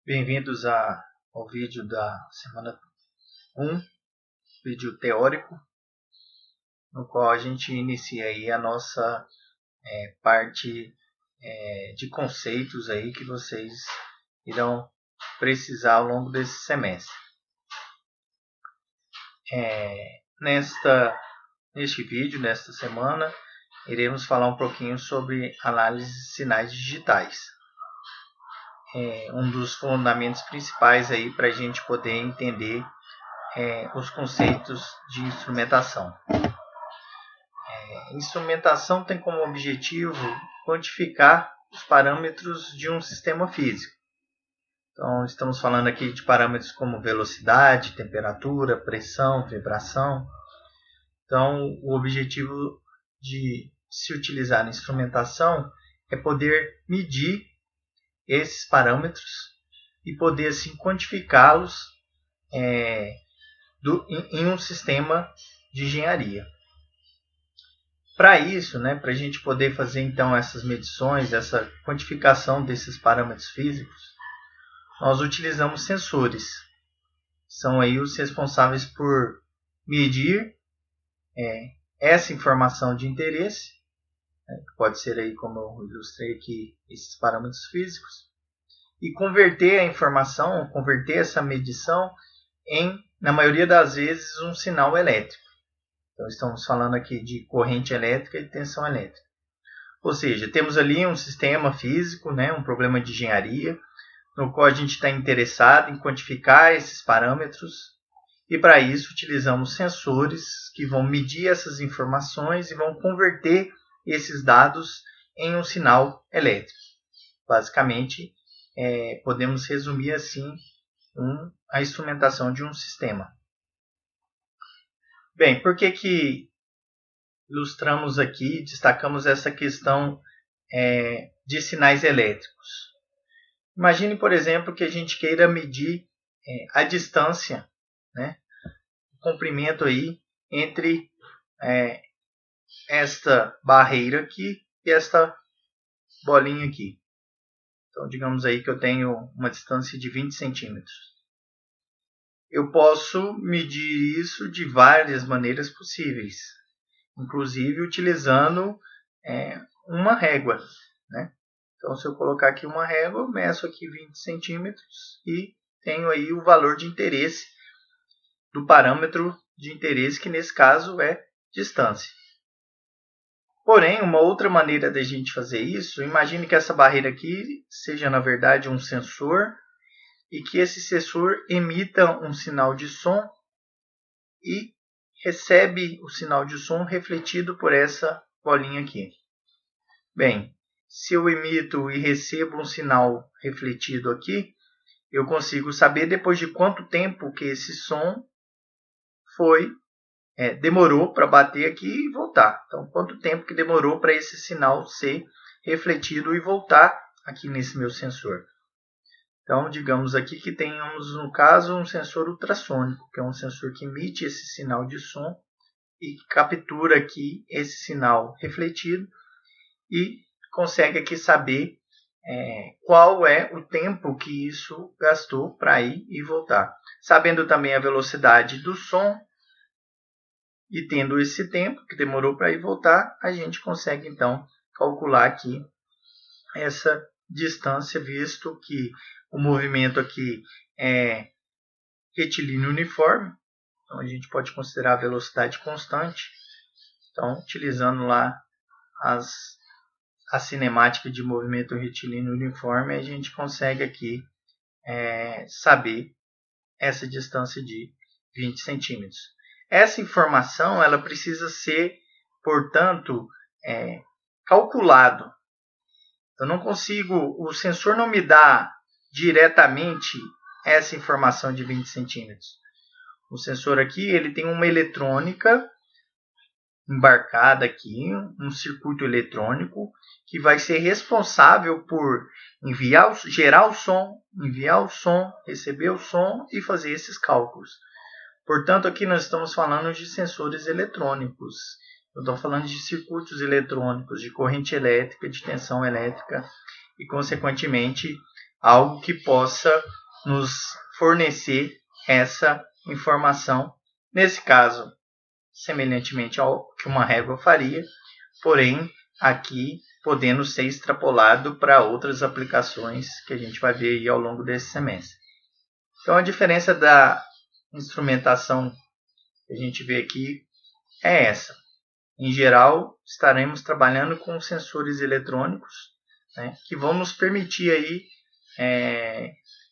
Bem-vindos ao vídeo da semana 1, vídeo teórico, no qual a gente inicia aí a nossa parte de conceitos aí que vocês irão precisar ao longo desse semestre. Neste vídeo, nesta semana, iremos falar um pouquinho sobre análise de sinais digitais. Um dos fundamentos principais aí para a gente poder entender os conceitos de instrumentação. Instrumentação tem como objetivo quantificar os parâmetros de um sistema físico. Então, estamos falando aqui de parâmetros como velocidade, temperatura, pressão, vibração. Então, o objetivo de se utilizar a instrumentação é poder medir esses parâmetros e poder assim quantificá-los em um sistema de engenharia. Para isso, para a gente poder fazer então essas medições, essa quantificação desses parâmetros físicos, nós utilizamos sensores. São aí os responsáveis por medir essa informação de interesse, que pode ser aí, como eu ilustrei aqui, esses parâmetros físicos, e converter a informação, converter essa medição em, na maioria das vezes, um sinal elétrico. Então, estamos falando aqui de corrente elétrica e tensão elétrica. Ou seja, temos ali um sistema físico, um problema de engenharia, no qual a gente está interessado em quantificar esses parâmetros. E para isso utilizamos sensores que vão medir essas informações e vão converter esses dados em um sinal elétrico. Basicamente, podemos resumir assim a instrumentação de um sistema. Bem, por que ilustramos aqui, destacamos essa questão de sinais elétricos? Imagine, por exemplo, que a gente queira medir a distância, o comprimento aí entre esta barreira aqui e esta bolinha aqui. Então, digamos aí que eu tenho uma distância de 20 centímetros. Eu posso medir isso de várias maneiras possíveis, inclusive utilizando uma régua. Então, se eu colocar aqui uma régua, eu meço aqui 20 centímetros e tenho aí o valor de interesse do parâmetro de interesse, que nesse caso é distância. Porém, uma outra maneira da gente fazer isso, imagine que essa barreira aqui seja, na verdade, um sensor e que esse sensor emita um sinal de som e recebe o sinal de som refletido por essa bolinha aqui. Bem, se eu emito e recebo um sinal refletido aqui, eu consigo saber depois de quanto tempo que esse som demorou para bater aqui e voltar. Então, quanto tempo que demorou para esse sinal ser refletido e voltar aqui nesse meu sensor. Então, digamos aqui que tenhamos, no caso, um sensor ultrassônico, que é um sensor que emite esse sinal de som e captura aqui esse sinal refletido e consegue aqui saber qual é o tempo que isso gastou para ir e voltar. Sabendo também a velocidade do som e tendo esse tempo que demorou para ir e voltar, a gente consegue então calcular aqui essa distância, visto que o movimento aqui é retilíneo uniforme, então a gente pode considerar a velocidade constante. Então, utilizando lá a cinemática de movimento retilíneo uniforme, a gente consegue aqui saber essa distância de 20 centímetros. Essa informação ela precisa ser, portanto, calculado. Eu não consigo, o sensor não me dá diretamente essa informação de 20 centímetros. O sensor aqui ele tem uma eletrônica embarcada aqui, um circuito eletrônico que vai ser responsável por gerar o som, enviar o som, receber o som e fazer esses cálculos. Portanto, aqui nós estamos falando de sensores eletrônicos. Eu estou falando de circuitos eletrônicos, de corrente elétrica, de tensão elétrica e, consequentemente, algo que possa nos fornecer essa informação, nesse caso, semelhantemente ao que uma régua faria, porém, aqui podendo ser extrapolado para outras aplicações que a gente vai ver aí ao longo desse semestre. Então, a diferença da instrumentação que a gente vê aqui é essa. Em geral, estaremos trabalhando com sensores eletrônicos, né, que vão nos permitir aí,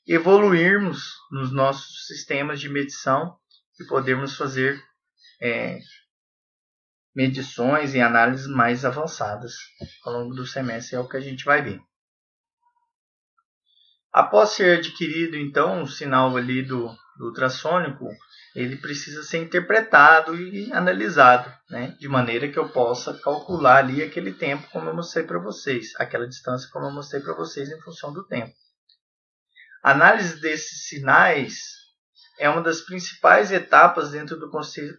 evoluirmos nos nossos sistemas de medição e podermos fazer medições e análises mais avançadas ao longo do semestre, é o que a gente vai ver. Após ser adquirido, então, o sinal ali do ultrassônico, ele precisa ser interpretado e analisado, né, de maneira que eu possa calcular ali aquele tempo, como eu mostrei para vocês, aquela distância, como eu mostrei para vocês, em função do tempo. A análise desses sinais é uma das principais etapas dentro do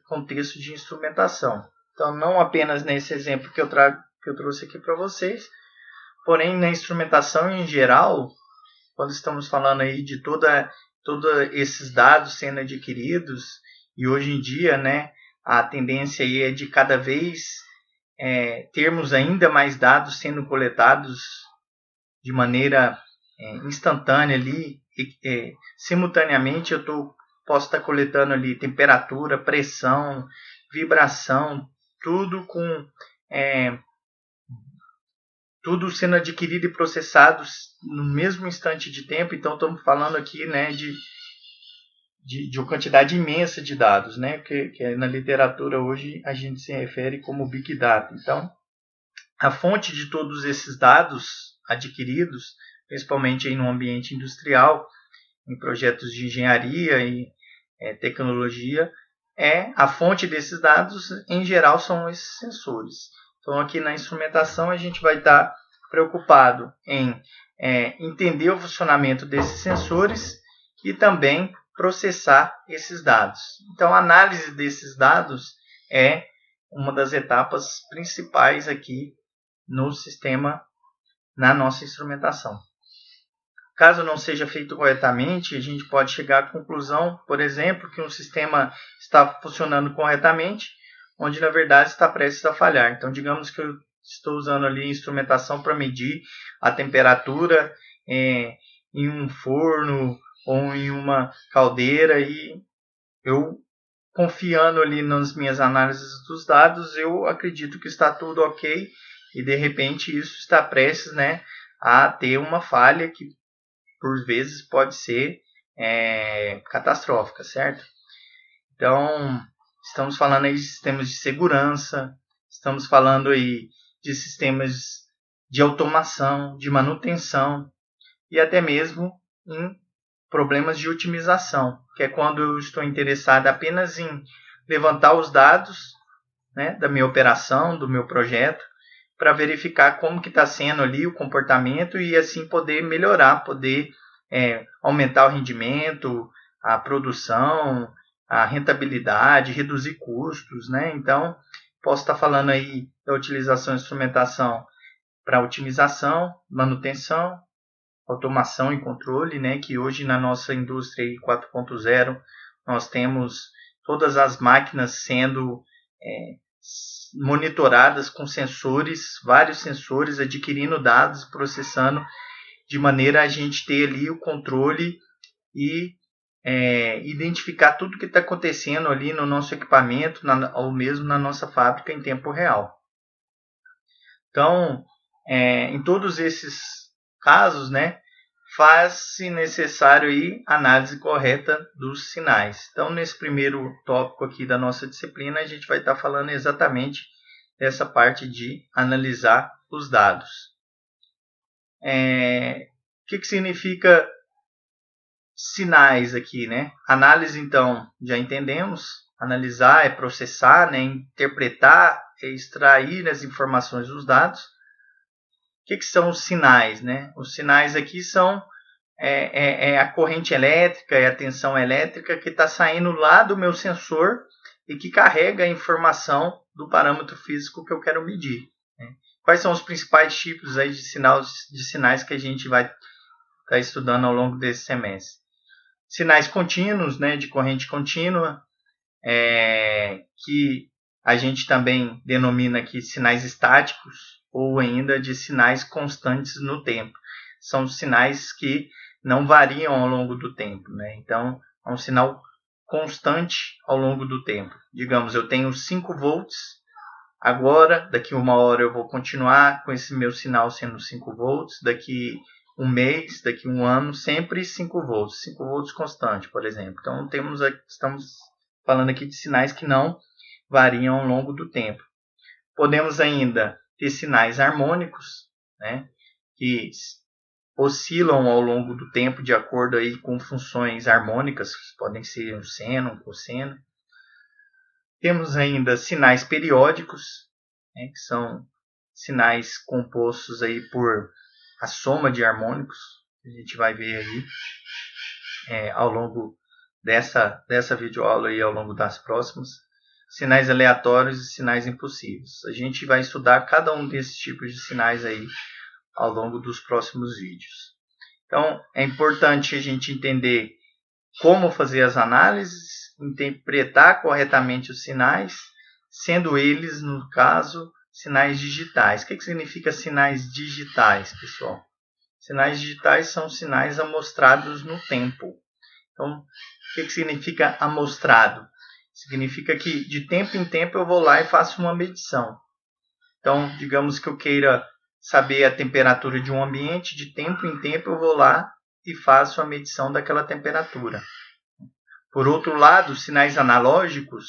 contexto de instrumentação. Então, não apenas nesse exemplo que eu trouxe aqui para vocês, porém na instrumentação em geral, quando estamos falando aí de todos esses dados sendo adquiridos, e hoje em dia, né, a tendência aí é de cada vez termos ainda mais dados sendo coletados de maneira instantânea ali, simultaneamente posso estar coletando ali temperatura, pressão, vibração, tudo tudo sendo adquirido e processado no mesmo instante de tempo. Então estamos falando aqui, né, de uma quantidade imensa de dados, né, que na literatura hoje a gente se refere como Big Data. Então, a fonte de todos esses dados adquiridos, principalmente aí no ambiente industrial, em projetos de engenharia e tecnologia, a fonte desses dados, em geral, são esses sensores. Então, aqui na instrumentação, a gente vai estar preocupado em entender o funcionamento desses sensores e também processar esses dados. Então, a análise desses dados é uma das etapas principais aqui no sistema, na nossa instrumentação. Caso não seja feito corretamente, a gente pode chegar à conclusão, por exemplo, que um sistema está funcionando corretamente, onde na verdade está prestes a falhar. Então, digamos que eu estou usando ali instrumentação para medir a temperatura em um forno ou em uma caldeira, e eu, confiando ali nas minhas análises dos dados, eu acredito que está tudo ok, e de repente isso está prestes, né, a ter uma falha que por vezes pode ser catastrófica, certo? Então, estamos falando aí de sistemas de segurança, estamos falando aí de sistemas de automação, de manutenção e até mesmo em problemas de otimização, que é quando eu estou interessado apenas em levantar os dados, né, da minha operação, do meu projeto, para verificar como que está sendo ali o comportamento e assim poder melhorar, poder aumentar o rendimento, a produção, a rentabilidade, reduzir custos, né? Então, posso estar falando aí da utilização de instrumentação para otimização, manutenção, automação e controle, né? Que hoje na nossa indústria 4.0 nós temos todas as máquinas sendo monitoradas com sensores, vários sensores, adquirindo dados, processando, de maneira a gente ter ali o controle e identificar tudo que está acontecendo ali no nosso equipamento, ou mesmo na nossa fábrica em tempo real. Então, em todos esses casos, né, faz-se necessário aí análise correta dos sinais. Então, nesse primeiro tópico aqui da nossa disciplina, a gente vai estar falando exatamente dessa parte de analisar os dados. O que significa sinais aqui, né? Análise, então, já entendemos. Analisar é processar, né? Interpretar é extrair as informações dos dados. O que são os sinais, né? Os sinais aqui são a corrente elétrica, a tensão elétrica que está saindo lá do meu sensor e que carrega a informação do parâmetro físico que eu quero medir, né? Quais são os principais tipos aí de sinais que a gente vai estar estudando ao longo desse semestre. Sinais contínuos, né, de corrente contínua, que a gente também denomina aqui sinais estáticos ou ainda de sinais constantes no tempo. São sinais que não variam ao longo do tempo, né? Então, é um sinal constante ao longo do tempo. Digamos, eu tenho 5 volts, agora, daqui 1 hora eu vou continuar com esse meu sinal sendo 5 volts, daqui 1 mês, daqui 1 ano, sempre 5 volts, 5 volts constante, por exemplo. Então, estamos falando aqui de sinais que não variam ao longo do tempo. Podemos ainda ter sinais harmônicos, né, que oscilam ao longo do tempo de acordo aí com funções harmônicas, que podem ser um seno, um cosseno. Temos ainda sinais periódicos, né, que são sinais compostos aí por a soma de harmônicos, que a gente vai ver aí ao longo dessa videoaula aí, ao longo das próximas. Sinais aleatórios e sinais impossíveis. A gente vai estudar cada um desses tipos de sinais aí ao longo dos próximos vídeos. Então, é importante a gente entender como fazer as análises, interpretar corretamente os sinais, sendo eles, no caso, sinais digitais. O que significa sinais digitais, pessoal? Sinais digitais são sinais amostrados no tempo. Então, o que significa amostrado? Significa que de tempo em tempo eu vou lá e faço uma medição. Então, digamos que eu queira saber a temperatura de um ambiente, de tempo em tempo eu vou lá e faço a medição daquela temperatura. Por outro lado, sinais analógicos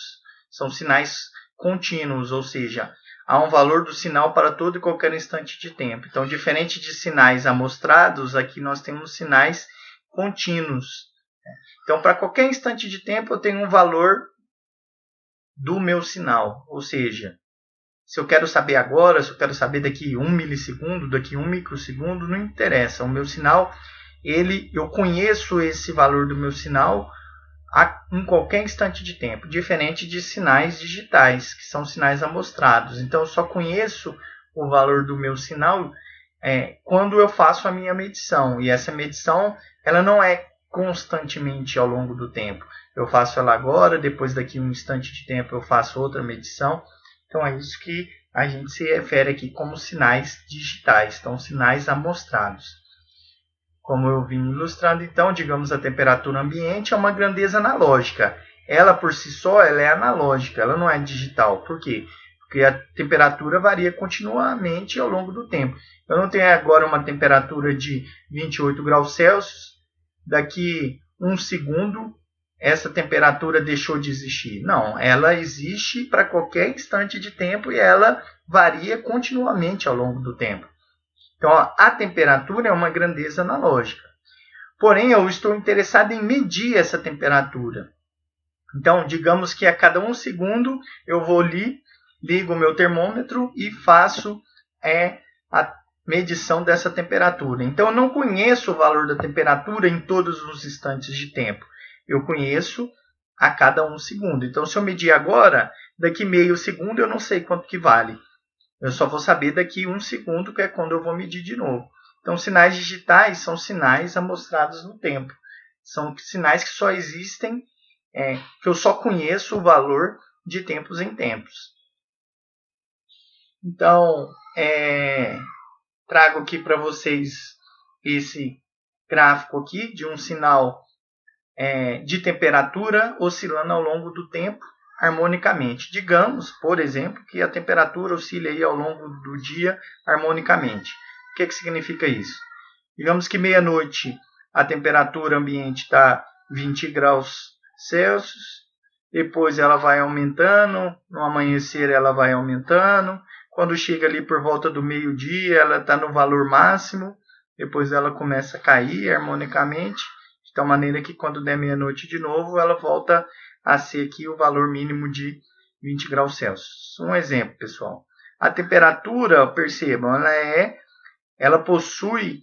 são sinais contínuos, ou seja, há um valor do sinal para todo e qualquer instante de tempo. Então, diferente de sinais amostrados, aqui nós temos sinais contínuos. Então, para qualquer instante de tempo eu tenho um valor do meu sinal, ou seja, se eu quero saber agora, se eu quero saber daqui 1 milissegundo, daqui 1 microsegundo, não interessa. O meu sinal, eu conheço esse valor do meu sinal em qualquer instante de tempo, diferente de sinais digitais, que são sinais amostrados. Então, eu só conheço o valor do meu sinal quando eu faço a minha medição. E essa medição, ela não é constantemente ao longo do tempo. Eu faço ela agora, depois daqui um instante de tempo eu faço outra medição. Então é isso que a gente se refere aqui como sinais digitais, então sinais amostrados. Como eu vim ilustrando, então, digamos, a temperatura ambiente é uma grandeza analógica. Ela por si só ela é analógica, ela não é digital. Por quê? Porque a temperatura varia continuamente ao longo do tempo. Eu não tenho agora uma temperatura de 28 graus Celsius, daqui 1 segundo essa temperatura deixou de existir. Não, ela existe para qualquer instante de tempo e ela varia continuamente ao longo do tempo. Então, a temperatura é uma grandeza analógica. Porém, eu estou interessado em medir essa temperatura. Então, digamos que a cada 1 segundo eu vou ligo o meu termômetro e faço a medição dessa temperatura. Então, eu não conheço o valor da temperatura em todos os instantes de tempo. Eu conheço a cada 1 segundo. Então, se eu medir agora, daqui meio segundo eu não sei quanto que vale. Eu só vou saber daqui 1 segundo, que é quando eu vou medir de novo. Então, sinais digitais são sinais amostrados no tempo. São sinais que só existem, que eu só conheço o valor de tempos em tempos. Então, trago aqui para vocês esse gráfico aqui de um sinal de temperatura oscilando ao longo do tempo harmonicamente. Digamos, por exemplo, que a temperatura oscila aí ao longo do dia harmonicamente. O que significa isso? Digamos que meia-noite a temperatura ambiente está 20 graus Celsius, depois ela vai aumentando, no amanhecer ela vai aumentando, quando chega ali por volta do meio-dia ela está no valor máximo, depois ela começa a cair harmonicamente, de tal maneira que quando der meia-noite de novo, ela volta a ser aqui o valor mínimo de 20 graus Celsius. Um exemplo, pessoal. A temperatura, percebam, ela possui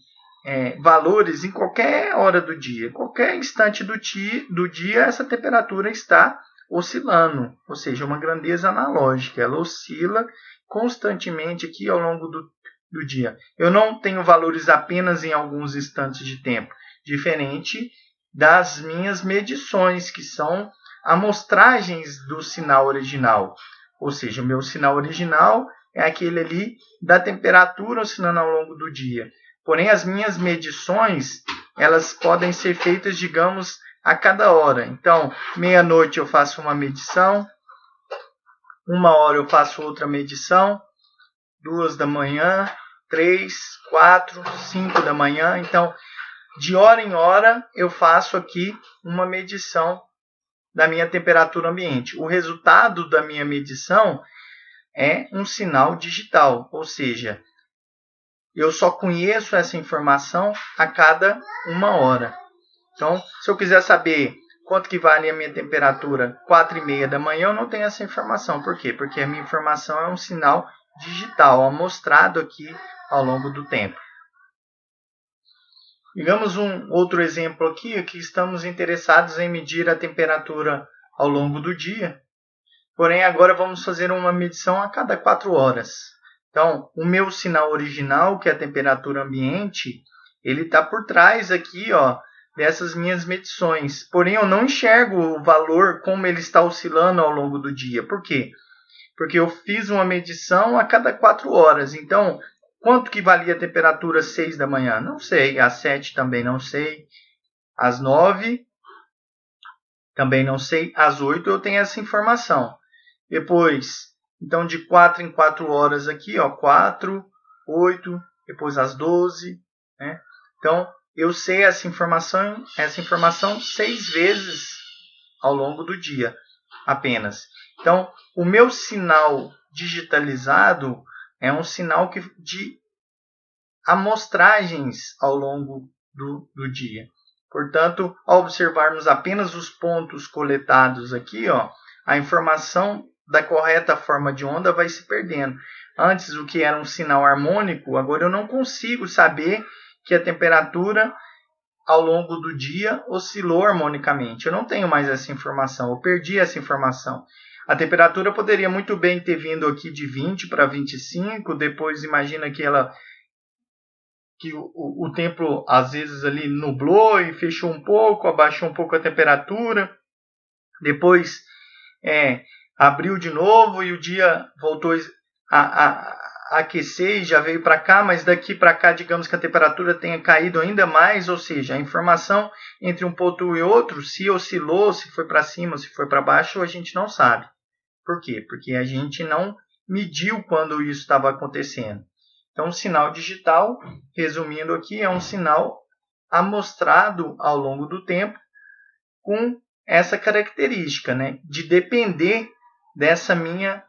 valores em qualquer hora do dia. Qualquer instante do dia, essa temperatura está oscilando, ou seja, uma grandeza analógica. Ela oscila constantemente aqui ao longo do dia. Eu não tenho valores apenas em alguns instantes de tempo, diferente das minhas medições, que são amostragens do sinal original. Ou seja, o meu sinal original é aquele ali da temperatura oscilando ao longo do dia. Porém, as minhas medições, elas podem ser feitas, digamos, a cada hora. Então, meia-noite eu faço uma medição, 1h eu faço outra medição, 2 da manhã, 3, 4, 5 da manhã. Então, de hora em hora, eu faço aqui uma medição da minha temperatura ambiente. O resultado da minha medição é um sinal digital, ou seja, eu só conheço essa informação a cada 1h. Então, se eu quiser saber quanto que vale a minha temperatura 4h30 da manhã, eu não tenho essa informação. Por quê? Porque a minha informação é um sinal digital, amostrado aqui ao longo do tempo. Digamos um outro exemplo aqui, que estamos interessados em medir a temperatura ao longo do dia. Porém, agora vamos fazer uma medição a cada 4 horas. Então, o meu sinal original, que é a temperatura ambiente, ele está por trás aqui, ó, dessas minhas medições. Porém, eu não enxergo o valor como ele está oscilando ao longo do dia. Por quê? Porque eu fiz uma medição a cada 4 horas. Então, quanto que valia a temperatura às 6 da manhã? Não sei. Às 7 também não sei. Às 9 também não sei. Às 8 eu tenho essa informação. Depois, então de 4 em 4 horas aqui, ó, 4, 8, depois às 12, né? Então, eu sei essa informação 6 vezes ao longo do dia, apenas. Então, o meu sinal digitalizado é um sinal de amostragens ao longo do dia. Portanto, ao observarmos apenas os pontos coletados aqui, ó, a informação da correta forma de onda vai se perdendo. Antes, o que era um sinal harmônico, agora eu não consigo saber que a temperatura ao longo do dia oscilou harmonicamente. Eu não tenho mais essa informação, eu perdi essa informação. A temperatura poderia muito bem ter vindo aqui de 20 para 25, depois imagina que o tempo às vezes ali nublou e fechou um pouco, abaixou um pouco a temperatura, depois abriu de novo e o dia voltou a aquecer e já veio para cá, mas daqui para cá, digamos que a temperatura tenha caído ainda mais, ou seja, a informação entre um ponto e outro, se oscilou, se foi para cima, se foi para baixo, a gente não sabe. Por quê? Porque a gente não mediu quando isso estava acontecendo. Então, o sinal digital, resumindo aqui, é um sinal amostrado ao longo do tempo com essa característica, né, de depender dessa minha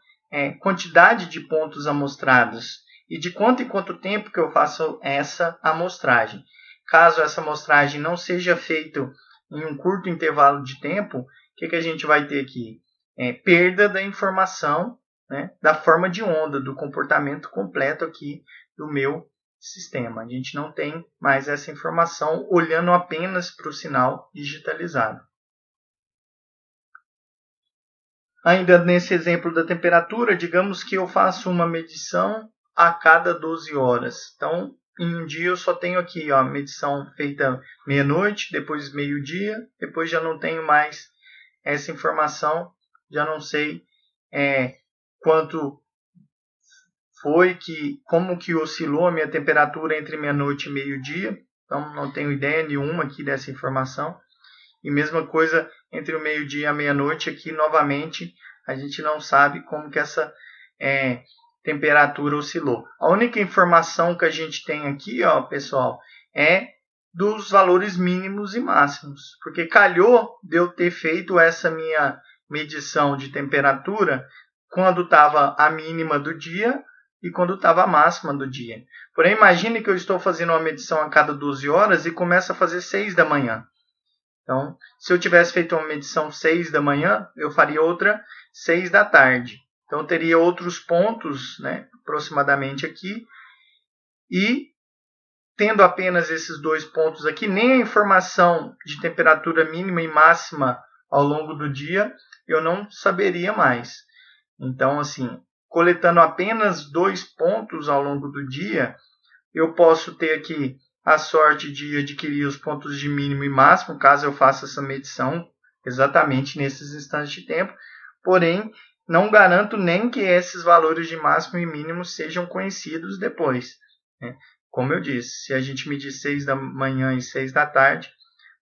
quantidade de pontos amostrados e de quanto em quanto tempo que eu faço essa amostragem. Caso essa amostragem não seja feita em um curto intervalo de tempo, o que a gente vai ter aqui? Perda da informação, né, da forma de onda, do comportamento completo aqui do meu sistema. A gente não tem mais essa informação olhando apenas para o sinal digitalizado. Ainda nesse exemplo da temperatura, digamos que eu faço uma medição a cada 12 horas. Então, em um dia eu só tenho aqui a medição feita meia-noite, depois meio-dia, depois já não tenho mais essa informação, já não sei quanto foi como que oscilou a minha temperatura entre meia-noite e meio-dia. Então, não tenho ideia nenhuma aqui dessa informação. E mesma coisa entre o meio-dia e a meia-noite, aqui novamente a gente não sabe como que essa temperatura oscilou. A única informação que a gente tem aqui, ó, pessoal, é dos valores mínimos e máximos. Porque calhou de eu ter feito essa minha medição de temperatura quando estava a mínima do dia e quando estava a máxima do dia. Porém, imagine que eu estou fazendo uma medição a cada 12 horas e começo a fazer 6 da manhã. Então, se eu tivesse feito uma medição 6 da manhã, eu faria outra 6 da tarde. Então, eu teria outros pontos, né, aproximadamente aqui. E, tendo apenas esses 2 pontos aqui, nem a informação de temperatura mínima e máxima ao longo do dia, eu não saberia mais. Então, assim, coletando apenas 2 pontos ao longo do dia, eu posso ter aqui a sorte de adquirir os pontos de mínimo e máximo, caso eu faça essa medição exatamente nesses instantes de tempo. Porém, não garanto nem que esses valores de máximo e mínimo sejam conhecidos depois, né? Como eu disse, se a gente medir 6 da manhã e 6 da tarde,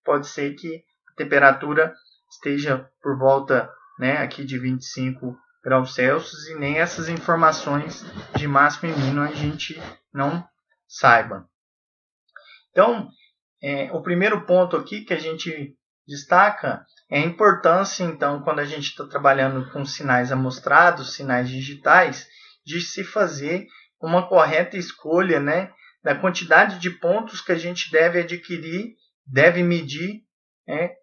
pode ser que a temperatura esteja por volta, né, aqui de 25 graus Celsius e nem essas informações de máximo e mínimo a gente não saiba. Então, o primeiro ponto aqui que a gente destaca é a importância, então, quando a gente está trabalhando com sinais amostrados, sinais digitais, de se fazer uma correta escolha, né, da quantidade de pontos que a gente deve adquirir, deve medir,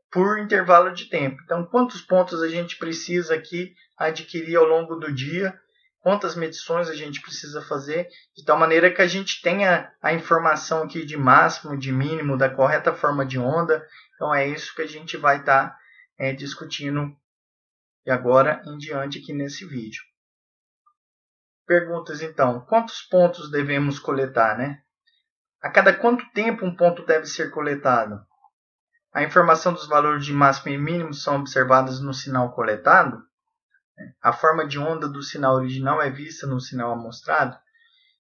por intervalo de tempo. Então, quantos pontos a gente precisa aqui adquirir ao longo do dia, quantas medições a gente precisa fazer, de tal maneira que a gente tenha a informação aqui de máximo, de mínimo, da correta forma de onda. Então, é isso que a gente vai estar discutindo de agora em diante aqui nesse vídeo. Perguntas, então. Quantos pontos devemos coletar, né? A cada quanto tempo um ponto deve ser coletado? A informação dos valores de máximo e mínimo são observadas no sinal coletado? A forma de onda do sinal original é vista no sinal amostrado?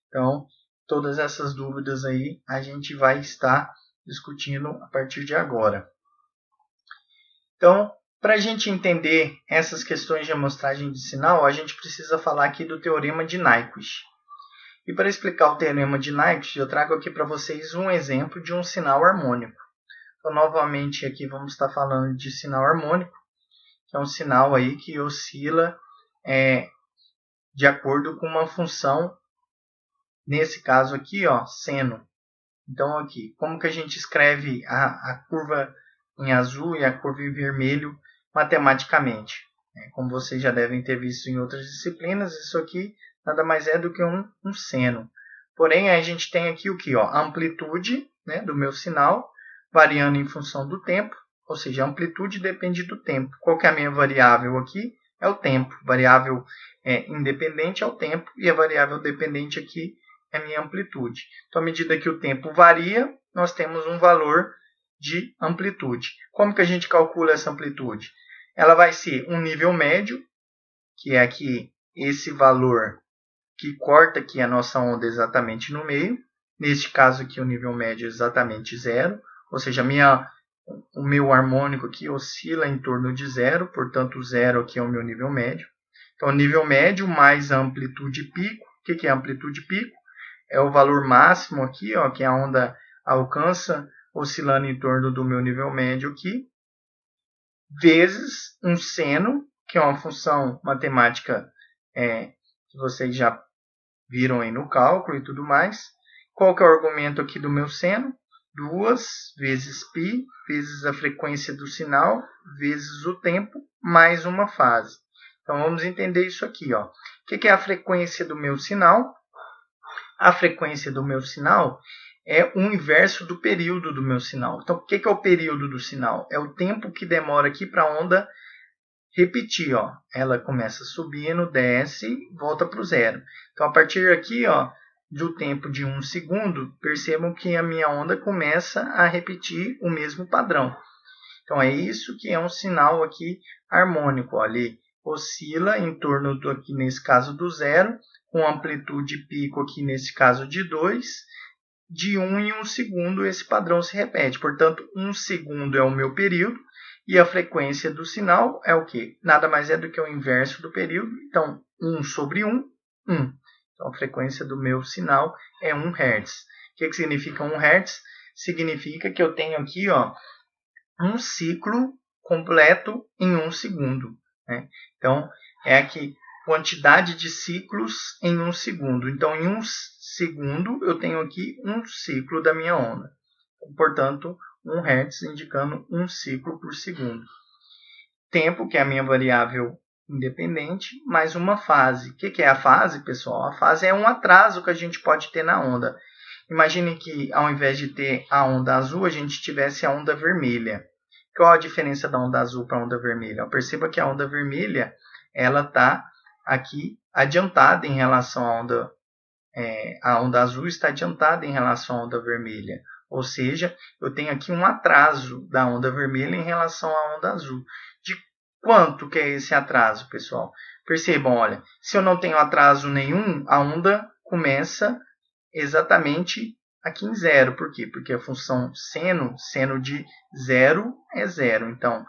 Então, todas essas dúvidas aí a gente vai estar discutindo a partir de agora. Então, para a gente entender essas questões de amostragem de sinal, a gente precisa falar aqui do teorema de Nyquist. E para explicar o teorema de Nyquist, eu trago aqui para vocês um exemplo de um sinal harmônico. Então, novamente, aqui vamos estar falando de sinal harmônico, que é um sinal aí que oscila de acordo com uma função, nesse caso aqui, ó, seno. Então, aqui, como que a gente escreve a curva em azul e a curva em vermelho matematicamente? Como vocês já devem ter visto em outras disciplinas, isso aqui nada mais é do que um seno. Porém, a gente tem aqui o que? A amplitude, né, do meu sinal, variando em função do tempo, ou seja, a amplitude depende do tempo. Qual que é a minha variável aqui? É o tempo. Variável independente é o tempo e a variável dependente aqui é a minha amplitude. Então, à medida que o tempo varia, nós temos um valor de amplitude. Como que a gente calcula essa amplitude? Ela vai ser um nível médio, que é aqui esse valor que corta aqui a nossa onda exatamente no meio. Neste caso aqui, o nível médio é exatamente zero, ou seja, o meu harmônico aqui oscila em torno de zero, portanto, zero aqui é o meu nível médio. Então, nível médio mais a amplitude pico. O que é a amplitude pico? É o valor máximo aqui, ó, que a onda alcança, oscilando em torno do meu nível médio aqui, vezes um seno, que é uma função matemática que vocês já viram aí no cálculo e tudo mais. Qual que é o argumento aqui do meu seno? 2 vezes π, vezes a frequência do sinal, vezes o tempo, mais uma fase. Então, vamos entender isso aqui. Ó. O que é a frequência do meu sinal? A frequência do meu sinal é o inverso do período do meu sinal. Então, o que é o período do sinal? É o tempo que demora aqui para a onda repetir. Ó. Ela começa subindo, desce, volta para o zero. Então, a partir aqui, ó, do tempo de 1 segundo, percebam que a minha onda começa a repetir o mesmo padrão. Então, é isso que é um sinal aqui harmônico. Ó. Ele oscila em torno, aqui nesse caso, do zero, com amplitude pico aqui nesse caso de 2, de 1 em 1 segundo esse padrão se repete. Portanto, 1 segundo é o meu período e a frequência do sinal é o quê? Nada mais é do que o inverso do período. Então, 1 sobre 1, 1. Então, a frequência do meu sinal é 1 Hz. O que significa 1 Hz? Significa que eu tenho aqui, ó, um ciclo completo em 1 segundo. Né? Então, é aqui quantidade de ciclos em 1 segundo. Então, em 1 segundo, eu tenho aqui um ciclo da minha onda. Portanto, 1 Hz indicando um ciclo por segundo. Tempo, que é a minha variável independente, mais uma fase. O que é a fase, pessoal? A fase é um atraso que a gente pode ter na onda. Imagine que, ao invés de ter a onda azul, a gente tivesse a onda vermelha. Qual a diferença da onda azul para a onda vermelha? Perceba que a onda vermelha ela está aqui adiantada em relação à onda, a onda azul está adiantada em relação à onda vermelha. Ou seja, eu tenho aqui um atraso da onda vermelha em relação à onda azul. De quanto que é esse atraso, pessoal? Percebam, olha, se eu não tenho atraso nenhum, a onda começa exatamente aqui em zero. Por quê? Porque a função seno de zero é zero. Então,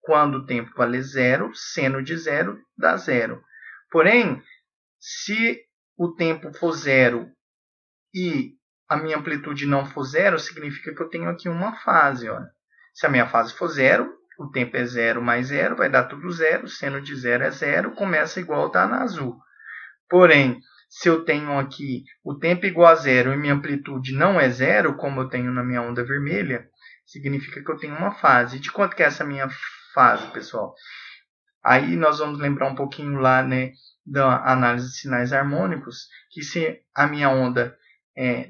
quando o tempo vale zero, seno de zero dá zero. Porém, se o tempo for zero e a minha amplitude não for zero, significa que eu tenho aqui uma fase. Olha. Se a minha fase for zero, o tempo é zero mais zero, vai dar tudo zero. Seno de zero é zero, começa igual está na azul. Porém, se eu tenho aqui o tempo igual a zero e minha amplitude não é zero, como eu tenho na minha onda vermelha, significa que eu tenho uma fase. De quanto que é essa minha fase, pessoal? Aí nós vamos lembrar um pouquinho lá, né, da análise de sinais harmônicos, que se a minha onda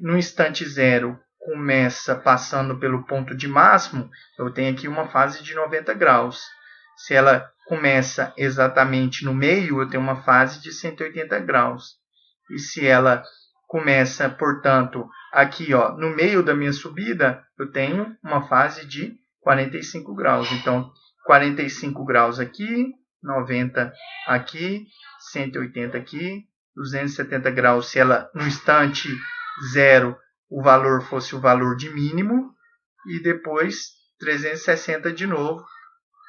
no instante zero começa passando pelo ponto de máximo, eu tenho aqui uma fase de 90 graus. Se ela começa exatamente no meio, eu tenho uma fase de 180 graus. E se ela começa, portanto, aqui ó, no meio da minha subida, eu tenho uma fase de 45 graus. Então, 45 graus aqui, 90 aqui, 180 aqui, 270 graus se ela no instante zero o valor fosse o valor de mínimo, e depois 360 de novo,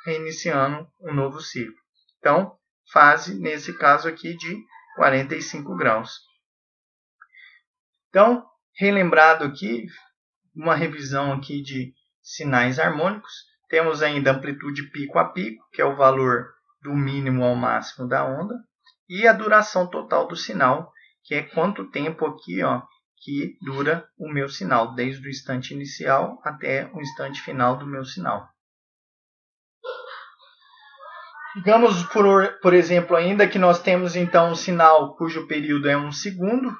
reiniciando um novo ciclo. Então, fase, nesse caso aqui, de 45 graus. Então, relembrado aqui, uma revisão aqui de sinais harmônicos, temos ainda amplitude pico a pico, que é o valor do mínimo ao máximo da onda, e a duração total do sinal, que é quanto tempo aqui, ó, que dura o meu sinal, desde o instante inicial até o instante final do meu sinal. Digamos, por exemplo, ainda que nós temos então um sinal cujo período é 1 segundo,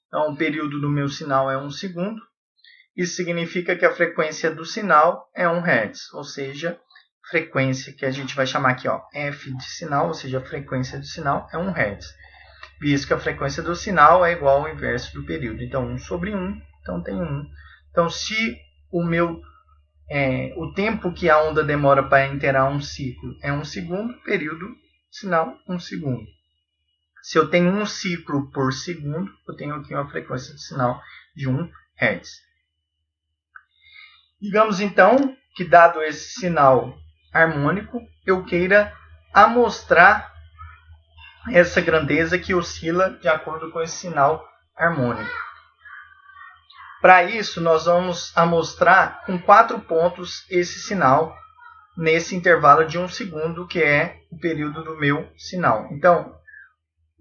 então o período do meu sinal é 1 segundo, isso significa que a frequência do sinal é 1 Hz, ou seja, frequência que a gente vai chamar aqui, ó, f de sinal, ou seja, a frequência do sinal é 1 Hz. Visto que a frequência do sinal é igual ao inverso do período. Então, 1 sobre 1, então tem 1. Então, se o tempo que a onda demora para inteirar um ciclo é 1 segundo, período sinal 1 segundo. Se eu tenho um ciclo por segundo, eu tenho aqui uma frequência de sinal de 1 Hz. Digamos então que, dado esse sinal harmônico, eu queira amostrar essa grandeza que oscila de acordo com esse sinal harmônico. Para isso, nós vamos amostrar com 4 pontos esse sinal nesse intervalo de 1 segundo, que é o período do meu sinal. Então,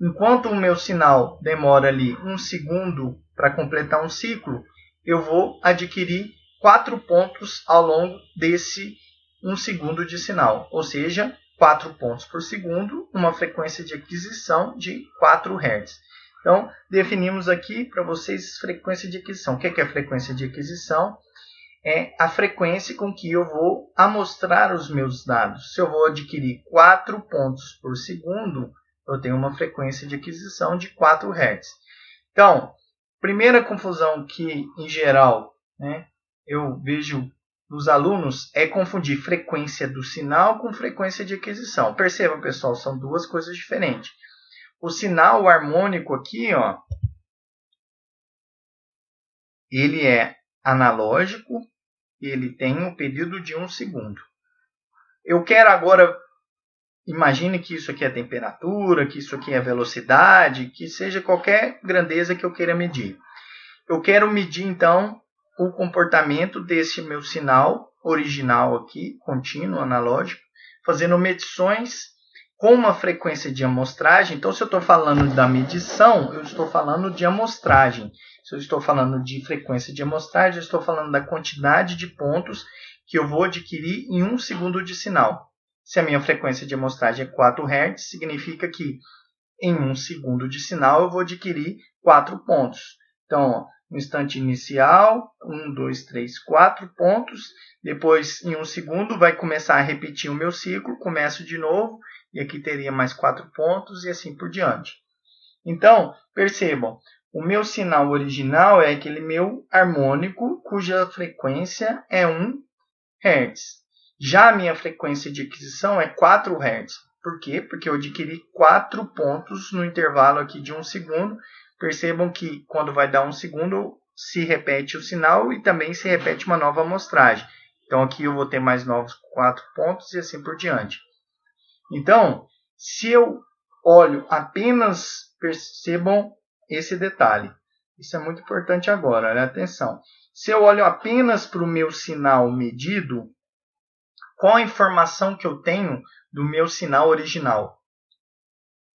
enquanto o meu sinal demora ali 1 segundo para completar um ciclo, eu vou adquirir 4 pontos ao longo desse 1 segundo de sinal, ou seja, 4 pontos por segundo, uma frequência de aquisição de 4 Hz. Então, definimos aqui para vocês frequência de aquisição. O que é frequência de aquisição? É a frequência com que eu vou amostrar os meus dados. Se eu vou adquirir 4 pontos por segundo, eu tenho uma frequência de aquisição de 4 Hz. Então, primeira confusão que, em geral, né, eu vejo nos alunos é confundir frequência do sinal com frequência de aquisição. Percebam, pessoal, são duas coisas diferentes. O sinal harmônico aqui, ó, ele é analógico, ele tem um período de 1 segundo. Eu quero agora, imagine que isso aqui é temperatura, que isso aqui é velocidade, que seja qualquer grandeza que eu queira medir. Eu quero medir, então, o comportamento desse meu sinal original aqui, contínuo, analógico, fazendo medições com uma frequência de amostragem. Então, se eu estou falando da medição, eu estou falando de amostragem. Se eu estou falando de frequência de amostragem, eu estou falando da quantidade de pontos que eu vou adquirir em 1 segundo de sinal. Se a minha frequência de amostragem é 4 Hz, significa que em 1 segundo de sinal eu vou adquirir 4 pontos. Então, ó, no instante inicial, 1, 2, 3, 4 pontos. Depois, em 1 segundo, vai começar a repetir o meu ciclo. Começo de novo. e aqui teria mais 4 pontos e assim por diante. Então, percebam, o meu sinal original é aquele meu harmônico cuja frequência é 1 Hz. Já a minha frequência de aquisição é 4 Hz. Por quê? Porque eu adquiri 4 pontos no intervalo aqui de 1 segundo. Percebam que quando vai dar 1 segundo, se repete o sinal e também se repete uma nova amostragem. Então aqui eu vou ter mais novos 4 pontos e assim por diante. Então, se eu olho apenas, percebam esse detalhe. Isso é muito importante agora, olha atenção. Se eu olho apenas para o meu sinal medido, qual a informação que eu tenho do meu sinal original?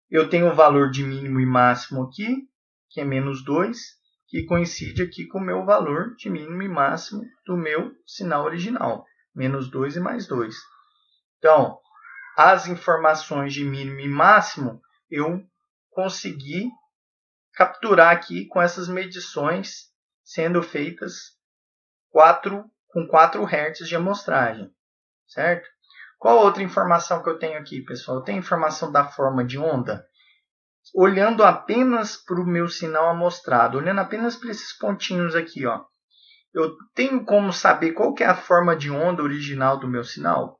Eu tenho o valor de mínimo e máximo aqui, que é menos 2, que coincide aqui com o meu valor de mínimo e máximo do meu sinal original. Menos 2 e mais 2. Então, as informações de mínimo e máximo eu consegui capturar aqui com essas medições sendo feitas com 4 Hz de amostragem, certo? Qual outra informação que eu tenho aqui, pessoal? Eu tenho informação da forma de onda. Olhando apenas para o meu sinal amostrado, olhando apenas para esses pontinhos aqui, ó, eu tenho como saber qual que é a forma de onda original do meu sinal?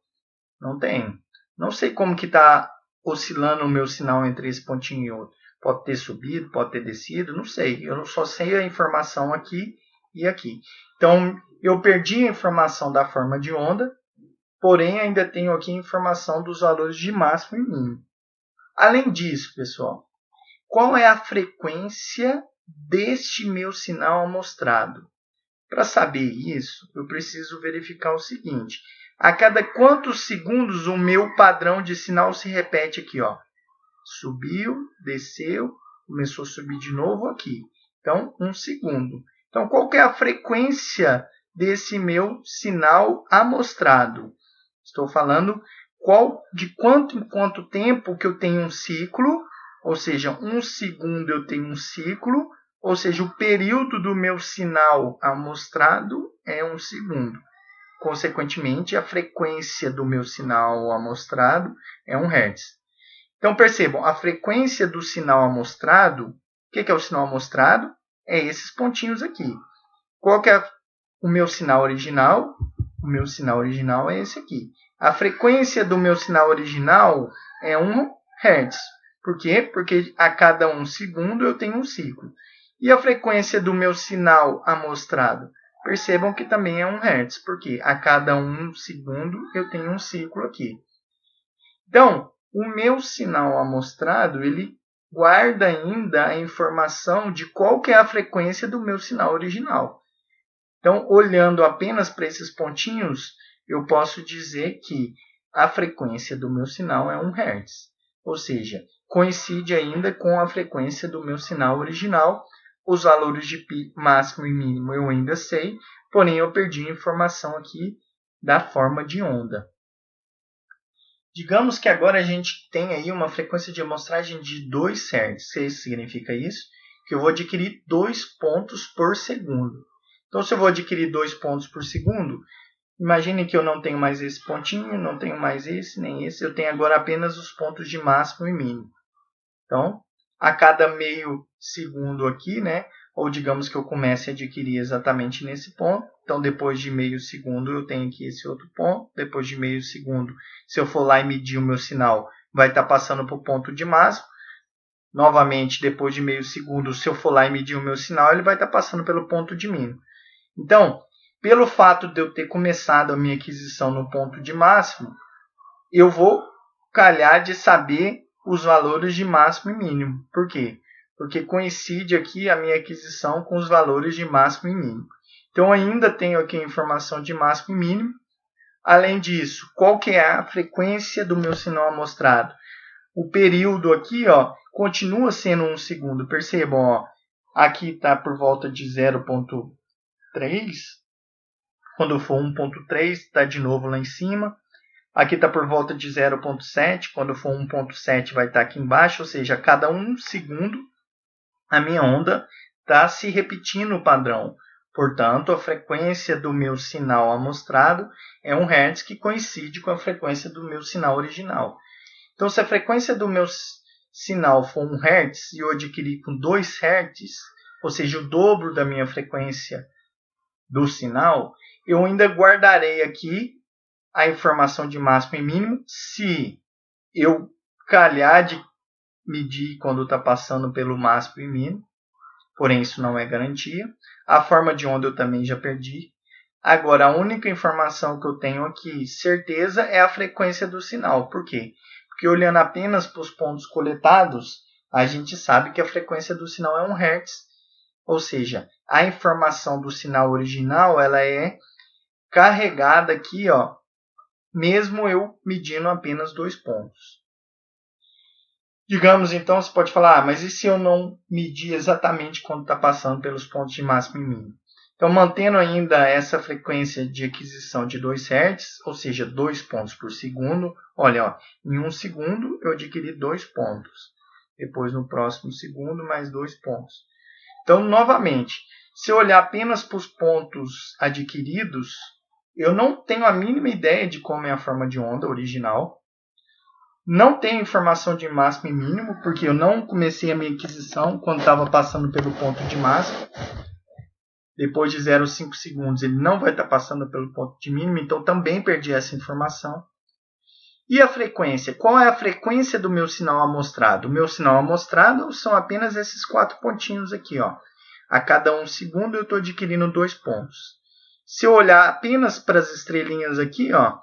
Não tenho. Não sei como que está oscilando o meu sinal entre esse pontinho e outro. Pode ter subido, pode ter descido, não sei. Eu só sei a informação aqui e aqui. Então, eu perdi a informação da forma de onda, porém ainda tenho aqui a informação dos valores de máximo e mínimo. Além disso, pessoal, qual é a frequência deste meu sinal amostrado? Para saber isso, eu preciso verificar o seguinte. A cada quantos segundos o meu padrão de sinal se repete aqui, ó. Subiu, desceu, começou a subir de novo aqui. Então, 1 segundo. Então, qual que é a frequência desse meu sinal amostrado? Estou falando de quanto em quanto tempo que eu tenho um ciclo, ou seja, 1 segundo eu tenho um ciclo, ou seja, o período do meu sinal amostrado é 1 segundo. Consequentemente, a frequência do meu sinal amostrado é 1 Hz. Então, percebam, a frequência do sinal amostrado, o que é o sinal amostrado? É esses pontinhos aqui. Qual que é o meu sinal original? O meu sinal original é esse aqui. A frequência do meu sinal original é 1 Hz. Por quê? Porque a cada 1 segundo eu tenho um ciclo. E a frequência do meu sinal amostrado? Percebam que também é 1 Hz, porque a cada 1 segundo eu tenho um ciclo aqui. Então, o meu sinal amostrado, ele guarda ainda a informação de qual que é a frequência do meu sinal original. Então, olhando apenas para esses pontinhos, eu posso dizer que a frequência do meu sinal é 1 Hz. Ou seja, coincide ainda com a frequência do meu sinal original. Os valores de máximo e mínimo eu ainda sei, porém eu perdi a informação aqui da forma de onda. Digamos que agora a gente tem aí uma frequência de amostragem de 2 Hz. O que significa isso? Que eu vou adquirir 2 pontos por segundo. Então, se eu vou adquirir 2 pontos por segundo, imagine que eu não tenho mais esse pontinho, não tenho mais esse, nem esse. Eu tenho agora apenas os pontos de máximo e mínimo. Então, a cada meio segundo aqui, né? Ou digamos que eu comece a adquirir exatamente nesse ponto. Então, depois de meio segundo, eu tenho aqui esse outro ponto. Depois de meio segundo, se eu for lá e medir o meu sinal, vai estar passando para o ponto de máximo. Novamente, depois de meio segundo, se eu for lá e medir o meu sinal, ele vai estar passando pelo ponto de mínimo. Então, pelo fato de eu ter começado a minha aquisição no ponto de máximo, eu vou calhar de saber os valores de máximo e mínimo. Por quê? Porque coincide aqui a minha aquisição com os valores de máximo e mínimo. Então, ainda tenho aqui a informação de máximo e mínimo. Além disso, qual que é a frequência do meu sinal amostrado? O período aqui, ó, continua sendo 1 segundo. Percebam, ó, aqui está por volta de 0,3. Quando for 1,3, está de novo lá em cima. Aqui está por volta de 0,7. Quando for 1,7, vai estar aqui embaixo. Ou seja, a cada 1 segundo, a minha onda está se repetindo o padrão. Portanto, a frequência do meu sinal amostrado é 1 Hz, que coincide com a frequência do meu sinal original. Então, se a frequência do meu sinal for 1 Hz e eu adquirir com 2 Hz, ou seja, o dobro da minha frequência do sinal, eu ainda guardarei aqui a informação de máximo e mínimo se eu calhar de medir quando está passando pelo máximo e mínimo, porém isso não é garantia. A forma de onda eu também já perdi. Agora, a única informação que eu tenho aqui, certeza, é a frequência do sinal. Por quê? Porque olhando apenas para os pontos coletados, a gente sabe que a frequência do sinal é 1 Hz. Ou seja, a informação do sinal original ela é carregada aqui, ó, mesmo eu medindo apenas 2 pontos. Digamos, então, você pode falar, mas e se eu não medir exatamente quando está passando pelos pontos de máximo e mínimo? Então, mantendo ainda essa frequência de aquisição de 2 Hz, ou seja, 2 pontos por segundo. Olha, ó, em 1 segundo eu adquiri 2 pontos. Depois, no próximo segundo, mais 2 pontos. Então, novamente, se eu olhar apenas para os pontos adquiridos, eu não tenho a mínima ideia de como é a forma de onda original. Não tenho informação de máximo e mínimo, porque eu não comecei a minha aquisição quando estava passando pelo ponto de máximo. Depois de 0,5 segundos ele não vai estar passando pelo ponto de mínimo, então também perdi essa informação. E a frequência? Qual é a frequência do meu sinal amostrado? O meu sinal amostrado são apenas esses 4 pontinhos aqui, ó. A cada 1 segundo eu estou adquirindo 2 pontos. Se eu olhar apenas para as estrelinhas aqui, ó,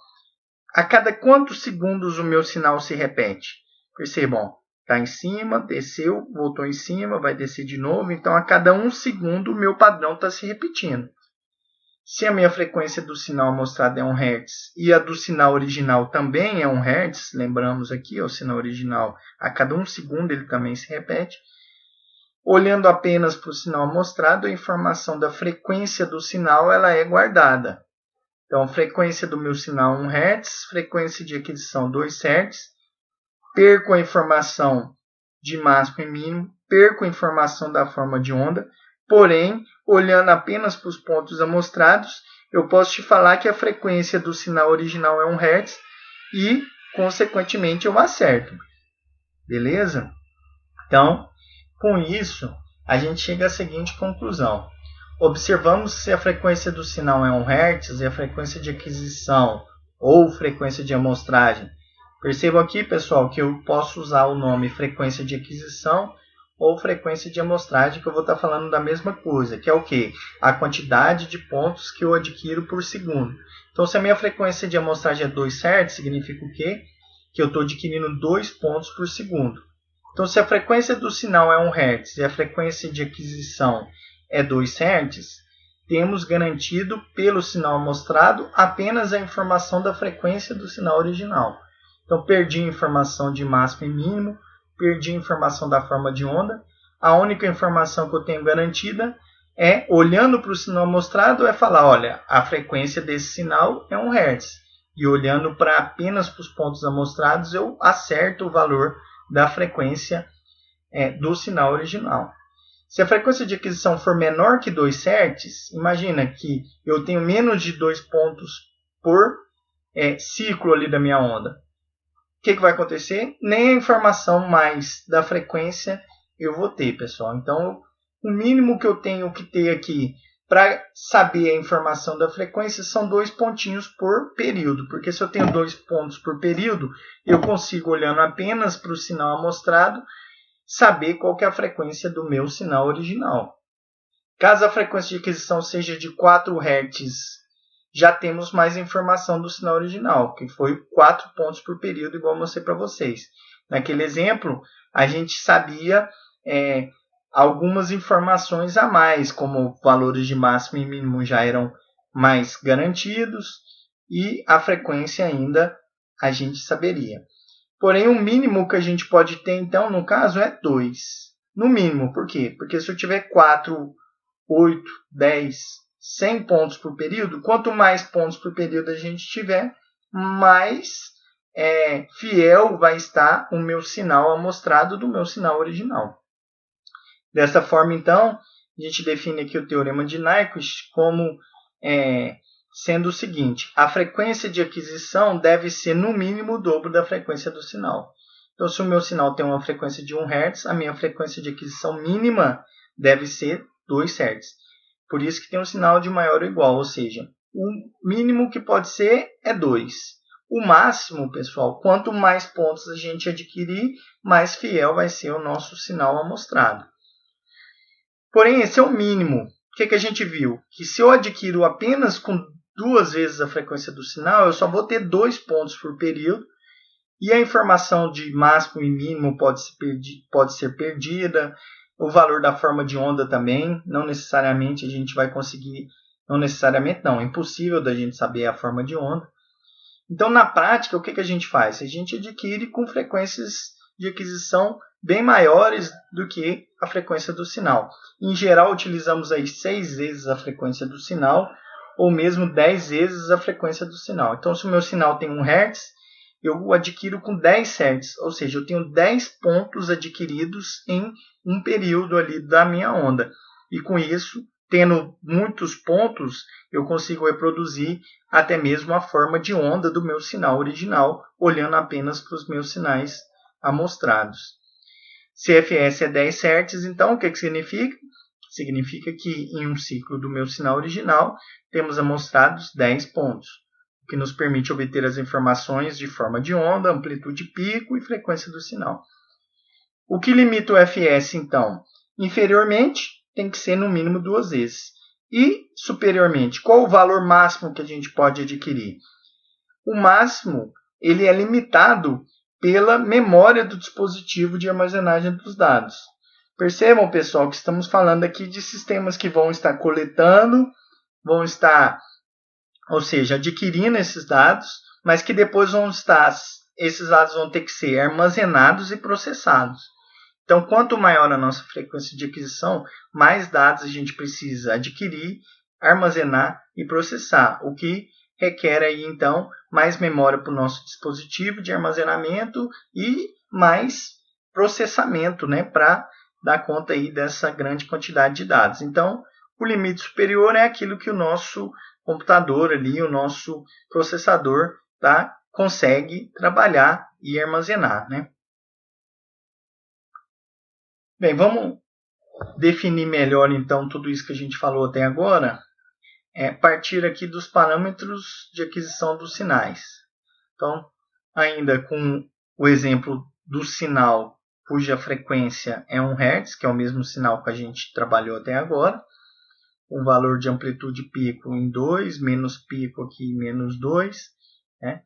a cada quantos segundos o meu sinal se repete? Percebam, está em cima, desceu, voltou em cima, vai descer de novo. Então, a cada 1 segundo o meu padrão está se repetindo. Se a minha frequência do sinal amostrado é 1 Hz e a do sinal original também é 1 Hz, lembramos aqui, o sinal original, a cada 1 segundo ele também se repete. Olhando apenas para o sinal amostrado, a informação da frequência do sinal ela é guardada. Então, frequência do meu sinal 1 Hz, frequência de aquisição 2 Hz, perco a informação de máximo e mínimo, perco a informação da forma de onda, porém, olhando apenas para os pontos amostrados, eu posso te falar que a frequência do sinal original é 1 Hz e, consequentemente, eu acerto. Beleza? Então, com isso, a gente chega à seguinte conclusão. Observamos se a frequência do sinal é 1 Hz e a frequência de aquisição ou frequência de amostragem. Percebam aqui, pessoal, que eu posso usar o nome frequência de aquisição ou frequência de amostragem, que eu vou estar falando da mesma coisa, que é o quê? A quantidade de pontos que eu adquiro por segundo. Então, se a minha frequência de amostragem é 2 Hz, significa o quê? Que eu estou adquirindo 2 pontos por segundo. Então, se a frequência do sinal é 1 Hz e a frequência de aquisição é 2 Hz, temos garantido pelo sinal amostrado apenas a informação da frequência do sinal original. Então, perdi a informação de máximo e mínimo, perdi a informação da forma de onda. A única informação que eu tenho garantida é, olhando para o sinal amostrado, é falar, olha, a frequência desse sinal é 1 Hz. E olhando para apenas para os pontos amostrados, eu acerto o valor da frequência do sinal original. Se a frequência de aquisição for menor que 2 Hz, imagina que eu tenho menos de 2 pontos por ciclo ali da minha onda. O que vai acontecer? Nem a informação mais da frequência eu vou ter, pessoal. Então, o mínimo que eu tenho que ter aqui para saber a informação da frequência são 2 pontinhos por período. Porque se eu tenho 2 pontos por período, eu consigo, olhando apenas para o sinal amostrado, saber qual que é a frequência do meu sinal original. Caso a frequência de aquisição seja de 4 Hz, já temos mais informação do sinal original, que foi 4 pontos por período, igual eu mostrei para vocês. Naquele exemplo, a gente sabia algumas informações a mais, como valores de máximo e mínimo já eram mais garantidos, e a frequência ainda a gente saberia. Porém, o mínimo que a gente pode ter, então, no caso, é 2. No mínimo, por quê? Porque se eu tiver 4, 8, 10, 100 pontos por período, quanto mais pontos por período a gente tiver, mais fiel vai estar o meu sinal amostrado do meu sinal original. Dessa forma, então, a gente define aqui o teorema de Nyquist como sendo o seguinte: a frequência de aquisição deve ser no mínimo o dobro da frequência do sinal. Então, se o meu sinal tem uma frequência de 1 Hz, a minha frequência de aquisição mínima deve ser 2 Hz. Por isso que tem um sinal de maior ou igual, ou seja, o mínimo que pode ser é 2. O máximo, pessoal, quanto mais pontos a gente adquirir, mais fiel vai ser o nosso sinal amostrado. Porém, esse é o mínimo. O que a gente viu? Que se eu adquiro apenas com 2 vezes a frequência do sinal, eu só vou ter 2 pontos por período, e a informação de máximo e mínimo pode ser perdida, o valor da forma de onda também, não necessariamente a gente vai conseguir, é impossível da gente saber a forma de onda. Então, na prática, o que a gente faz? A gente adquire com frequências de aquisição bem maiores do que a frequência do sinal. Em geral, utilizamos aí 6 vezes a frequência do sinal, ou mesmo 10 vezes a frequência do sinal. Então, se o meu sinal tem 1 Hz, eu o adquiro com 10 Hz, ou seja, eu tenho 10 pontos adquiridos em um período ali da minha onda. E com isso, tendo muitos pontos, eu consigo reproduzir até mesmo a forma de onda do meu sinal original, olhando apenas para os meus sinais amostrados. CFS é 10 Hz, então o que significa? Significa que em um ciclo do meu sinal original, temos amostrados 10 pontos, o que nos permite obter as informações de forma de onda, amplitude pico e frequência do sinal. O que limita o FS, então? Inferiormente, tem que ser no mínimo 2 vezes. E, superiormente, qual o valor máximo que a gente pode adquirir? O máximo ele é limitado pela memória do dispositivo de armazenagem dos dados. Percebam, pessoal, que estamos falando aqui de sistemas que vão estar coletando, vão estar, ou seja, adquirindo esses dados, mas que depois esses dados vão ter que ser armazenados e processados. Então, quanto maior a nossa frequência de aquisição, mais dados a gente precisa adquirir, armazenar e processar, o que requer aí, então, mais memória para o nosso dispositivo de armazenamento e mais processamento, né, para dar conta aí dessa grande quantidade de dados. Então, o limite superior é aquilo que o nosso computador ali, o nosso processador, consegue trabalhar e armazenar, né? Bem, vamos definir melhor então tudo isso que a gente falou até agora, partir aqui dos parâmetros de aquisição dos sinais. Então, ainda com o exemplo do sinal cuja frequência é 1 Hz, que é o mesmo sinal que a gente trabalhou até agora, um valor de amplitude pico em 2, menos pico aqui menos 2, né?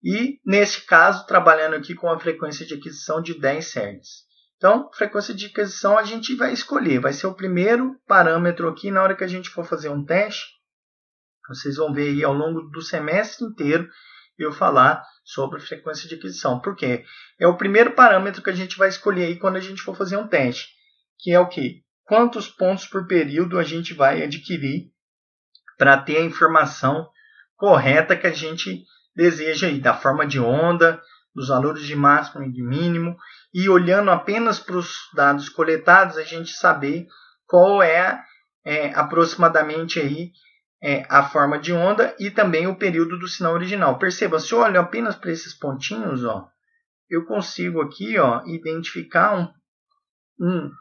E, nesse caso, trabalhando aqui com a frequência de aquisição de 10 Hz. Então, frequência de aquisição a gente vai escolher, vai ser o primeiro parâmetro aqui na hora que a gente for fazer um teste. Vocês vão ver aí ao longo do semestre inteiro eu falar sobre frequência de aquisição. Por quê? É o primeiro parâmetro que a gente vai escolher aí quando a gente for fazer um teste, que é o quê? Quantos pontos por período a gente vai adquirir para ter a informação correta que a gente deseja aí, da forma de onda, dos valores de máximo e de mínimo, e olhando apenas para os dados coletados, a gente saber qual é aproximadamente aí, a forma de onda e também o período do sinal original. Perceba, se eu olho apenas para esses pontinhos, eu consigo aqui identificar um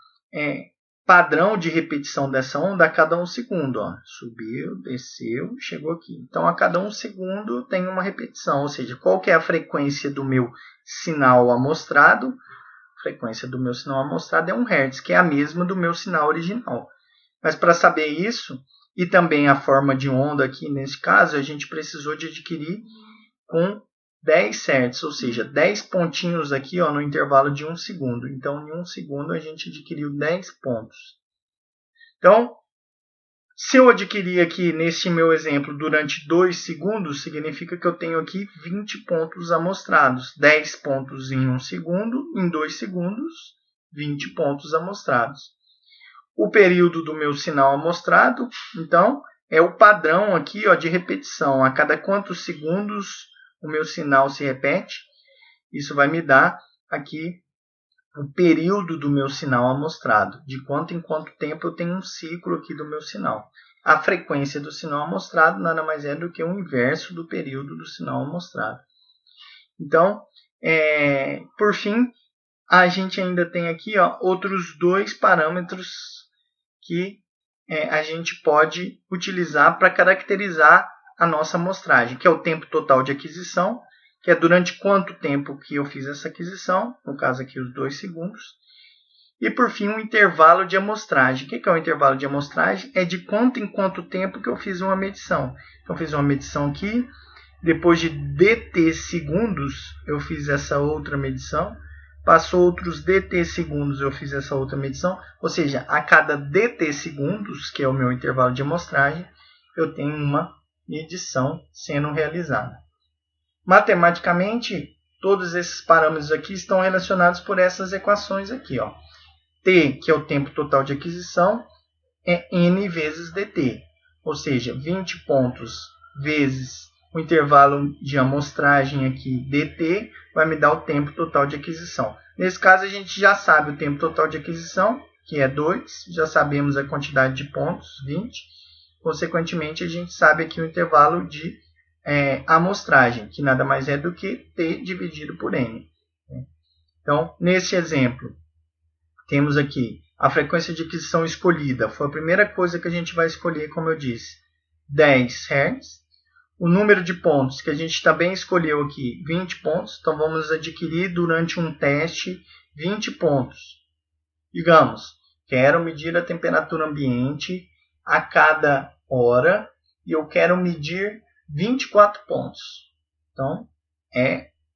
padrão de repetição dessa onda a cada 1 segundo. Subiu, desceu, chegou aqui. Então, a cada 1 segundo tem uma repetição, ou seja, qual que é a frequência do meu sinal amostrado? A frequência do meu sinal amostrado é 1 Hz, que é a mesma do meu sinal original. Mas para saber isso, e também a forma de onda aqui nesse caso, a gente precisou de adquirir com 10 Hz, ou seja, 10 pontinhos aqui no intervalo de 1 segundo. Então, em 1 segundo, a gente adquiriu 10 pontos. Então, se eu adquirir aqui, nesse meu exemplo, durante 2 segundos, significa que eu tenho aqui 20 pontos amostrados. 10 pontos em 1 segundo, em 2 segundos, 20 pontos amostrados. O período do meu sinal amostrado, então, é o padrão aqui de repetição. A cada quantos segundos o meu sinal se repete, isso vai me dar aqui o período do meu sinal amostrado, de quanto em quanto tempo eu tenho um ciclo aqui do meu sinal. A frequência do sinal amostrado nada mais é do que o inverso do período do sinal amostrado. Então, Por fim, a gente ainda tem aqui outros dois parâmetros que a gente pode utilizar para caracterizar a nossa amostragem, que é o tempo total de aquisição, que é durante quanto tempo que eu fiz essa aquisição, no caso aqui os 2 segundos. E por fim, o intervalo de amostragem. O que é o intervalo de amostragem? É de quanto em quanto tempo que eu fiz uma medição. Então, eu fiz uma medição aqui, depois de dt segundos, eu fiz essa outra medição. Passou outros dt segundos, eu fiz essa outra medição. Ou seja, a cada dt segundos, que é o meu intervalo de amostragem, eu tenho uma medição sendo realizada. Matematicamente, todos esses parâmetros aqui estão relacionados por essas equações aqui. T, que é o tempo total de aquisição, é N vezes dt. Ou seja, 20 pontos vezes o intervalo de amostragem aqui, dt, vai me dar o tempo total de aquisição. Nesse caso, a gente já sabe o tempo total de aquisição, que é 2. Já sabemos a quantidade de pontos, 20. Consequentemente, a gente sabe aqui o intervalo de amostragem, que nada mais é do que t dividido por n. Então, nesse exemplo, temos aqui a frequência de aquisição escolhida. Foi a primeira coisa que a gente vai escolher, como eu disse, 10 Hz. O número de pontos que a gente também escolheu aqui, 20 pontos. Então, vamos adquirir durante um teste 20 pontos. Digamos, quero medir a temperatura ambiente a cada hora e eu quero medir 24 pontos. Então,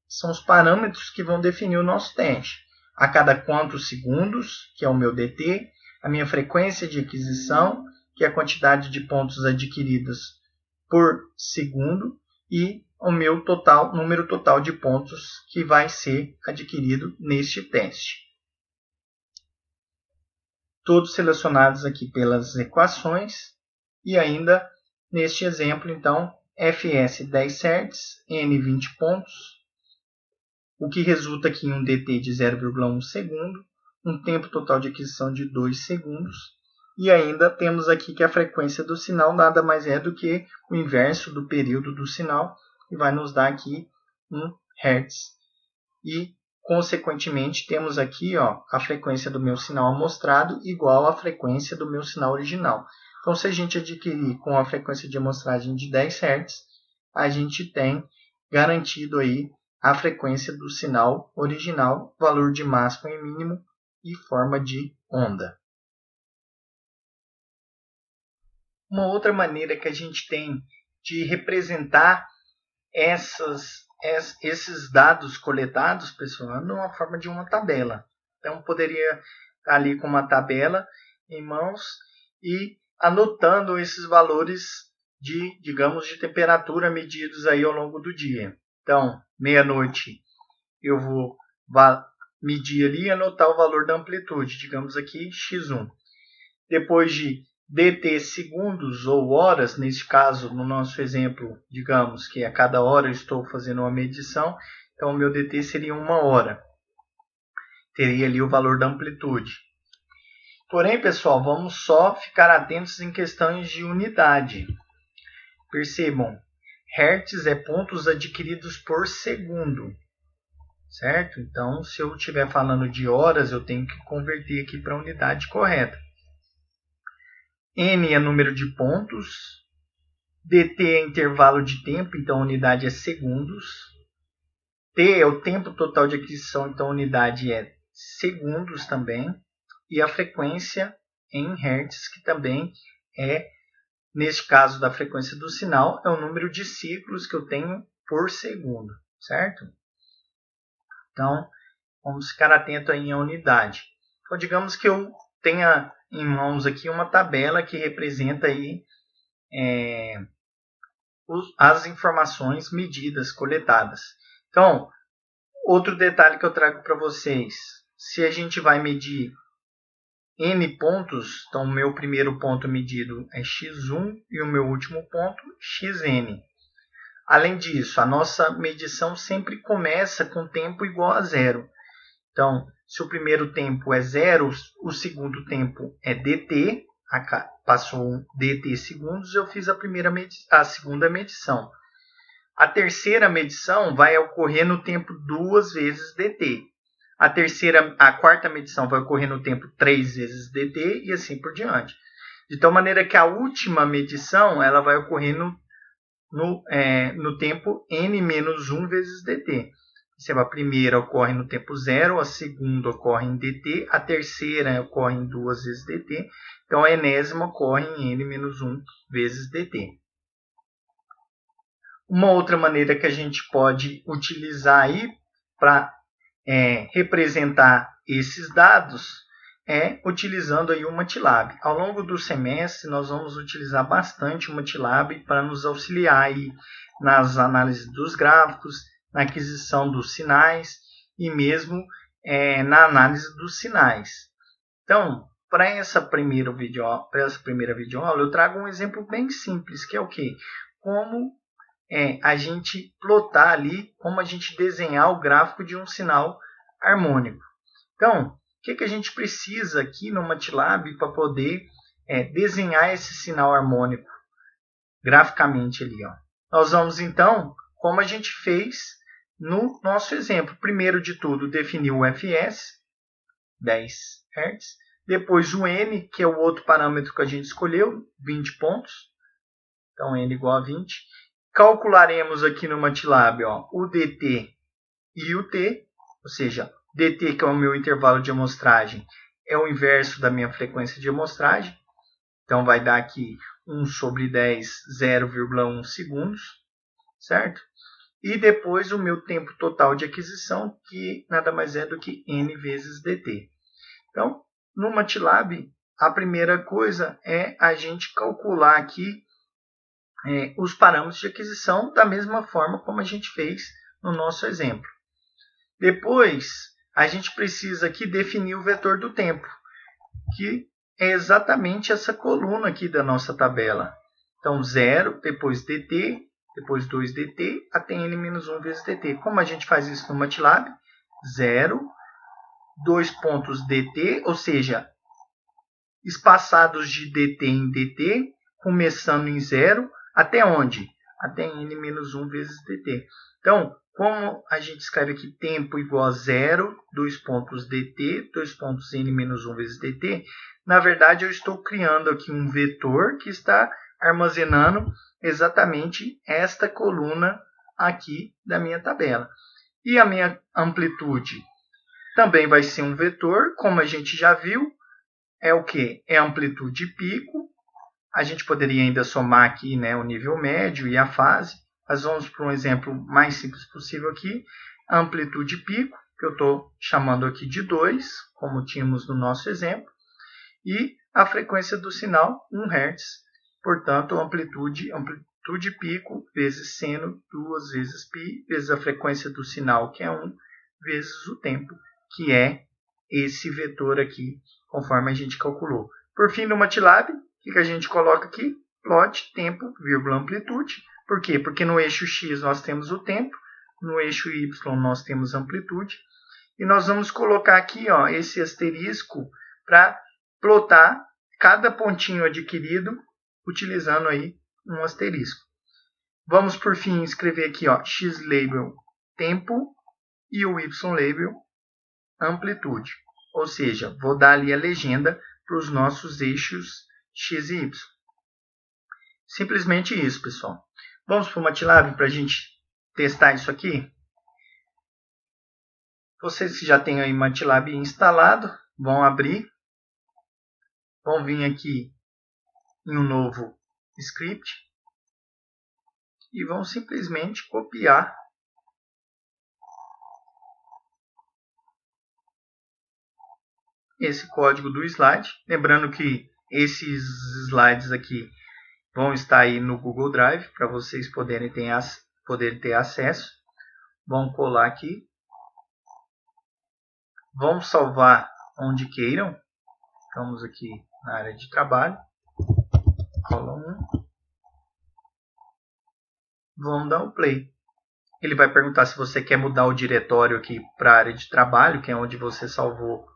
são os parâmetros que vão definir o nosso teste. A cada quantos segundos, que é o meu dt, a minha frequência de aquisição, que é a quantidade de pontos adquiridos por segundo, e o meu número total de pontos que vai ser adquirido neste teste. Todos selecionados aqui pelas equações, e ainda neste exemplo, então, Fs 10 Hz, N 20 pontos, o que resulta aqui em um dt de 0,1 segundo, um tempo total de aquisição de 2 segundos, e ainda temos aqui que a frequência do sinal nada mais é do que o inverso do período do sinal, e vai nos dar aqui 1 Hz. E, consequentemente, temos aqui a frequência do meu sinal amostrado igual à frequência do meu sinal original. Então, se a gente adquirir com a frequência de amostragem de 10 Hz, a gente tem garantido aí a frequência do sinal original, valor de máximo e mínimo e forma de onda. Uma outra maneira que a gente tem de representar esses dados coletados, pessoal, é numa forma de uma tabela. Então, poderia estar ali com uma tabela em mãos e anotando esses valores digamos, de temperatura medidos aí ao longo do dia. Então, meia-noite, eu vou medir ali e anotar o valor da amplitude, digamos aqui, x1. Depois de dt segundos ou horas, nesse caso, no nosso exemplo, digamos que a cada hora eu estou fazendo uma medição, então o meu dt seria 1 hora. Teria ali o valor da amplitude. Porém, pessoal, vamos só ficar atentos em questões de unidade. Percebam, Hertz é pontos adquiridos por segundo, certo? Então, se eu estiver falando de horas, eu tenho que converter aqui para a unidade correta. N é número de pontos, dt é intervalo de tempo, então a unidade é segundos. T é o tempo total de aquisição, então a unidade é segundos também. E a frequência em Hertz, que também neste caso da frequência do sinal, é o número de ciclos que eu tenho por segundo, certo? Então, vamos ficar atento aí à unidade. Então, digamos que eu tenha em mãos aqui uma tabela que representa aí, as informações medidas, coletadas. Então, outro detalhe que eu trago para vocês, se a gente vai medir N pontos, então o meu primeiro ponto medido é x1 e o meu último ponto xn. Além disso, a nossa medição sempre começa com tempo igual a zero. Então, se o primeiro tempo é 0, o segundo tempo é dt, passou dt segundos, eu fiz a segunda medição. A terceira medição vai ocorrer no tempo 2 vezes dt. A quarta medição vai ocorrer no tempo 3 vezes dt e assim por diante. De tal maneira que a última medição ela vai ocorrer no tempo n-1 vezes dt. A primeira ocorre no tempo 0, a segunda ocorre em dt, a terceira ocorre em 2 vezes dt, então a enésima ocorre em n-1 vezes dt. Uma outra maneira que a gente pode utilizar aí para representar esses dados é utilizando aí o MATLAB. Ao longo do semestre nós vamos utilizar bastante o MATLAB para nos auxiliar aí nas análises dos gráficos, na aquisição dos sinais e mesmo na análise dos sinais. Então, para essa primeira videoaula, eu trago um exemplo bem simples, que é o quê? Como a gente plotar ali, como a gente desenhar o gráfico de um sinal harmônico. Então, o que a gente precisa aqui no MATLAB para poder desenhar esse sinal harmônico graficamente ali? Ó. Nós vamos então, como a gente fez no nosso exemplo. Primeiro de tudo, definir o fs, 10 Hz. Depois o n, que é o outro parâmetro que a gente escolheu, 20 pontos. Então, n igual a 20. Calcularemos aqui no MATLAB o dt e o t, ou seja, dt, que é o meu intervalo de amostragem, é o inverso da minha frequência de amostragem. Então, vai dar aqui 1 sobre 10, 0,1 segundos, certo? E depois o meu tempo total de aquisição, que nada mais é do que n vezes dt. Então, no MATLAB, a primeira coisa é a gente calcular aqui os parâmetros de aquisição da mesma forma como a gente fez no nosso exemplo. Depois, a gente precisa aqui definir o vetor do tempo, que é exatamente essa coluna aqui da nossa tabela. Então, 0, depois dt, depois 2dt, até n-1 vezes dt. Como a gente faz isso no MATLAB? 0, 2 pontos dt, ou seja, espaçados de dt em dt, começando em 0, até onde? Até n-1 vezes dt. Então, como a gente escreve aqui tempo igual a 0, 2 pontos dt, 2 pontos n-1 vezes dt, na verdade eu estou criando aqui um vetor que está armazenando exatamente esta coluna aqui da minha tabela. E a minha amplitude também vai ser um vetor, como a gente já viu, é o que? É a amplitude pico. A gente poderia ainda somar aqui o nível médio e a fase, mas vamos para um exemplo mais simples possível aqui. A amplitude pico, que eu estou chamando aqui de 2, como tínhamos no nosso exemplo, e a frequência do sinal 1 Hz. Portanto, amplitude pico vezes seno 2 vezes π, vezes a frequência do sinal, que é 1, vezes o tempo, que é esse vetor aqui, conforme a gente calculou. Por fim, no MATLAB, o que a gente coloca aqui? Plot, tempo, vírgula, amplitude. Por quê? Porque no eixo X nós temos o tempo, no eixo Y nós temos a amplitude. E nós vamos colocar aqui esse asterisco para plotar cada pontinho adquirido utilizando aí um asterisco. Vamos, por fim, escrever aqui X-label tempo e o Y-label amplitude. Ou seja, vou dar ali a legenda para os nossos eixos X e Y. Simplesmente isso, pessoal. Vamos para o MATLAB para a gente testar isso aqui? Vocês que já têm aí MATLAB instalado, vão abrir. Vão vir aqui em um novo script. E vão simplesmente copiar esse código do slide. Lembrando que esses slides aqui vão estar aí no Google Drive para vocês poderem ter acesso. Vão colar aqui. Vão salvar onde queiram. Estamos aqui na área de trabalho. Aula 1. Vamos dar o play. Ele vai perguntar se você quer mudar o diretório aqui para a área de trabalho, que é onde você salvou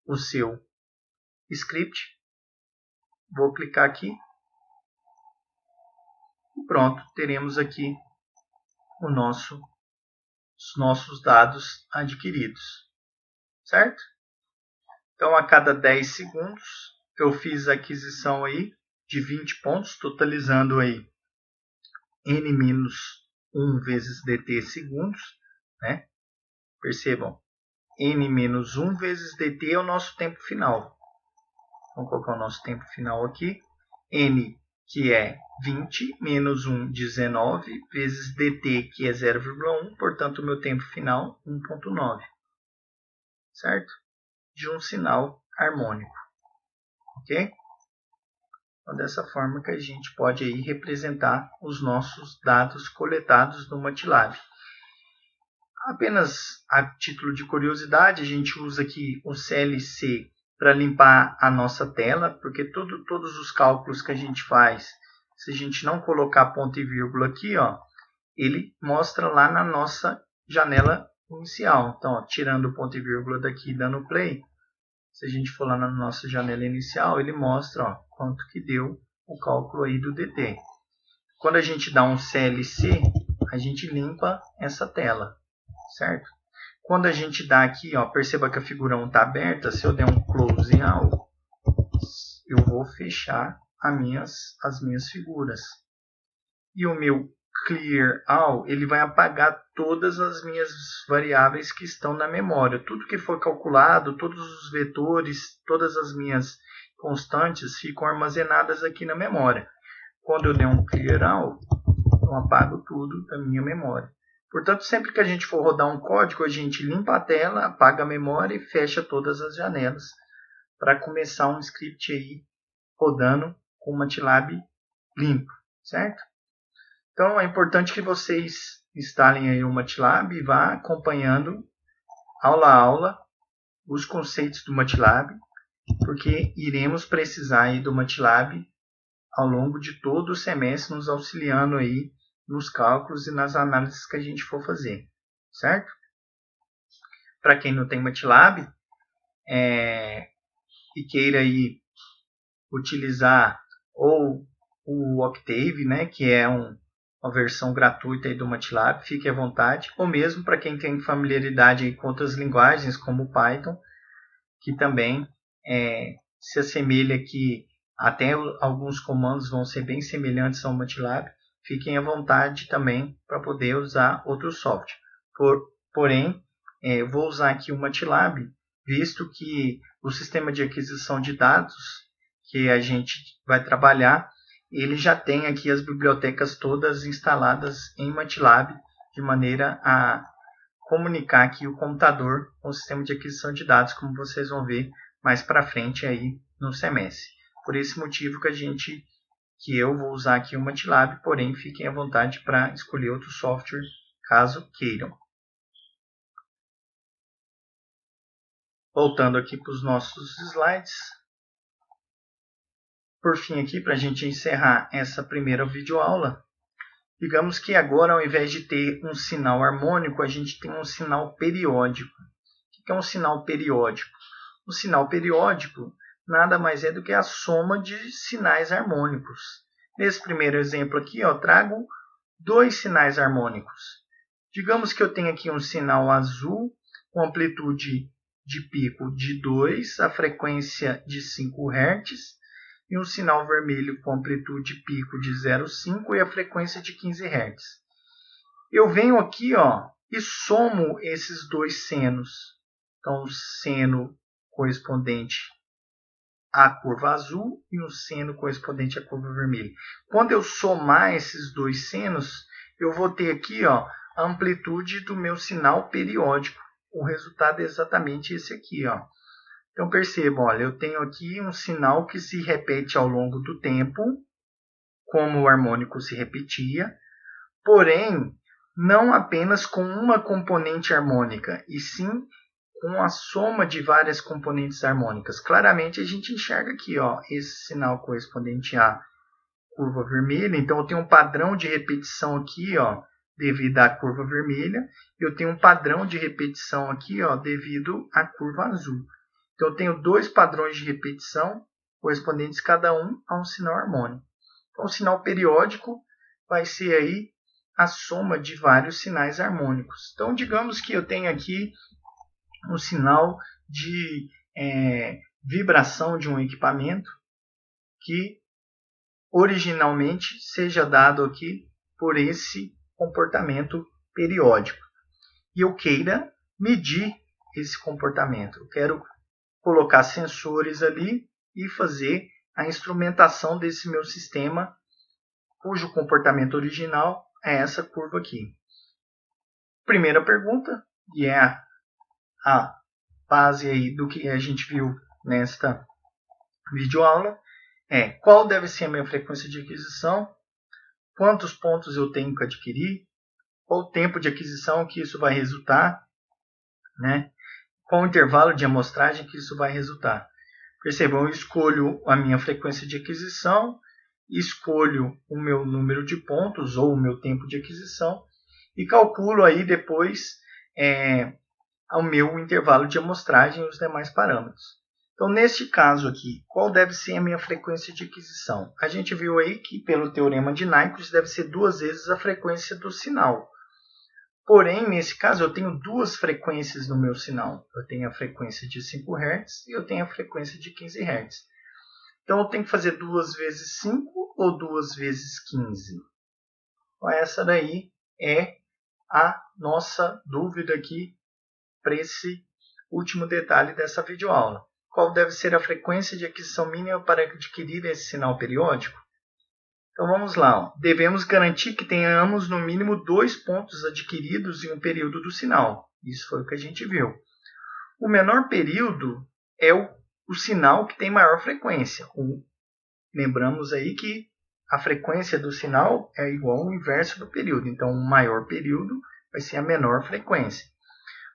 o seu script. Vou clicar aqui. E pronto, teremos aqui os nossos dados adquiridos, certo? Então, a cada 10 segundos, eu fiz a aquisição aí de 20 pontos, totalizando aí n-1 vezes dt segundos, né? Percebam, n-1 vezes dt é o nosso tempo final. Vamos colocar o nosso tempo final aqui. N, que é 20, menos 1, 19, vezes dt, que é 0,1, portanto, o meu tempo final, 1,9. Certo? De um sinal harmônico. Ok? Então, dessa forma que a gente pode aí representar os nossos dados coletados no MATLAB. Apenas a título de curiosidade, a gente usa aqui o CLC para limpar a nossa tela, porque todos os cálculos que a gente faz, se a gente não colocar ponto e vírgula aqui, ó, ele mostra lá na nossa janela inicial. Então, ó, tirando o ponto e vírgula daqui e dando play, se a gente for lá na nossa janela inicial, ele mostra, ó, quanto que deu o cálculo aí do dt. Quando a gente dá um CLC, a gente limpa essa tela, certo? Quando a gente dá aqui, ó, perceba que a figura 1 está aberta, se eu der um close all, eu vou fechar as minhas figuras. E o meu clear all, ele vai apagar todas as minhas variáveis que estão na memória. Tudo que for calculado, todos os vetores, todas as minhas constantes ficam armazenadas aqui na memória. Quando eu der um clear all, eu apago tudo da minha memória. Portanto, sempre que a gente for rodar um código, a gente limpa a tela, apaga a memória e fecha todas as janelas para começar um script aí rodando com o MATLAB limpo, certo? Então, é importante que vocês instalem aí o MATLAB e vá acompanhando aula a aula os conceitos do MATLAB, porque iremos precisar aí do MATLAB ao longo de todo o semestre, nos auxiliando aí nos cálculos e nas análises que a gente for fazer, certo? Para quem não tem MATLAB e queira aí utilizar ou o Octave, né, que é uma versão gratuita aí do MATLAB, fique à vontade, ou mesmo para quem tem familiaridade aí com outras linguagens, como o Python, que também se assemelha que até alguns comandos vão ser bem semelhantes ao MATLAB, fiquem à vontade também para poder usar outro software. Porém, eu vou usar aqui o MATLAB, visto que o sistema de aquisição de dados que a gente vai trabalhar, ele já tem aqui as bibliotecas todas instaladas em MATLAB, de maneira a comunicar aqui o computador com o sistema de aquisição de dados, como vocês vão ver mais para frente aí no semestre. Por esse motivo que eu vou usar aqui o MATLAB, porém fiquem à vontade para escolher outro software, caso queiram. Voltando aqui para os nossos slides. Por fim aqui, para a gente encerrar essa primeira videoaula, digamos que agora, ao invés de ter um sinal harmônico, a gente tem um sinal periódico. O que é um sinal periódico? O sinal periódico nada mais é do que a soma de sinais harmônicos. Nesse primeiro exemplo aqui, eu trago dois sinais harmônicos. Digamos que eu tenho aqui um sinal azul com amplitude de pico de 2, a frequência de 5 Hz, e um sinal vermelho com amplitude de pico de 0,5 e a frequência de 15 Hz. Eu venho aqui e somo esses dois senos. Então, o seno correspondente à curva azul e um seno correspondente à curva vermelha. Quando eu somar esses dois senos, eu vou ter aqui a amplitude do meu sinal periódico. O resultado é exatamente esse aqui. Então percebam, olha, eu tenho aqui um sinal que se repete ao longo do tempo, como o harmônico se repetia, porém não apenas com uma componente harmônica, e sim com a soma de várias componentes harmônicas. Claramente a gente enxerga aqui, esse sinal correspondente à curva vermelha. Então eu tenho um padrão de repetição aqui, devido à curva vermelha. Eu tenho um padrão de repetição aqui, devido à curva azul. Então eu tenho dois padrões de repetição correspondentes cada um a um sinal harmônico. Então o sinal periódico vai ser aí a soma de vários sinais harmônicos. Então, digamos que eu tenho aqui um sinal de vibração de um equipamento que originalmente seja dado aqui por esse comportamento periódico. E eu queira medir esse comportamento. Eu quero colocar sensores ali e fazer a instrumentação desse meu sistema, cujo comportamento original é essa curva aqui. Primeira pergunta, e é a base aí do que a gente viu nesta videoaula, é qual deve ser a minha frequência de aquisição, quantos pontos eu tenho que adquirir, qual o tempo de aquisição que isso vai resultar, né? Qual o intervalo de amostragem que isso vai resultar. Percebam, eu escolho a minha frequência de aquisição, escolho o meu número de pontos ou o meu tempo de aquisição e calculo aí depois o meu intervalo de amostragem e os demais parâmetros. Então, neste caso aqui, qual deve ser a minha frequência de aquisição? A gente viu aí que, pelo teorema de Nyquist, deve ser 2 vezes a frequência do sinal. Porém, nesse caso, eu tenho duas frequências no meu sinal. Eu tenho a frequência de 5 Hz e eu tenho a frequência de 15 Hz. Então, eu tenho que fazer 2 vezes 5 ou 2 vezes 15? Então, essa daí é a nossa dúvida aqui para esse último detalhe dessa videoaula. Qual deve ser a frequência de aquisição mínima para adquirir esse sinal periódico? Então vamos lá. Devemos garantir que tenhamos no mínimo 2 pontos adquiridos em um período do sinal. Isso foi o que a gente viu. O menor período é o sinal que tem maior frequência. Lembramos aí que a frequência do sinal é igual ao inverso do período. Então o maior período vai ser a menor frequência.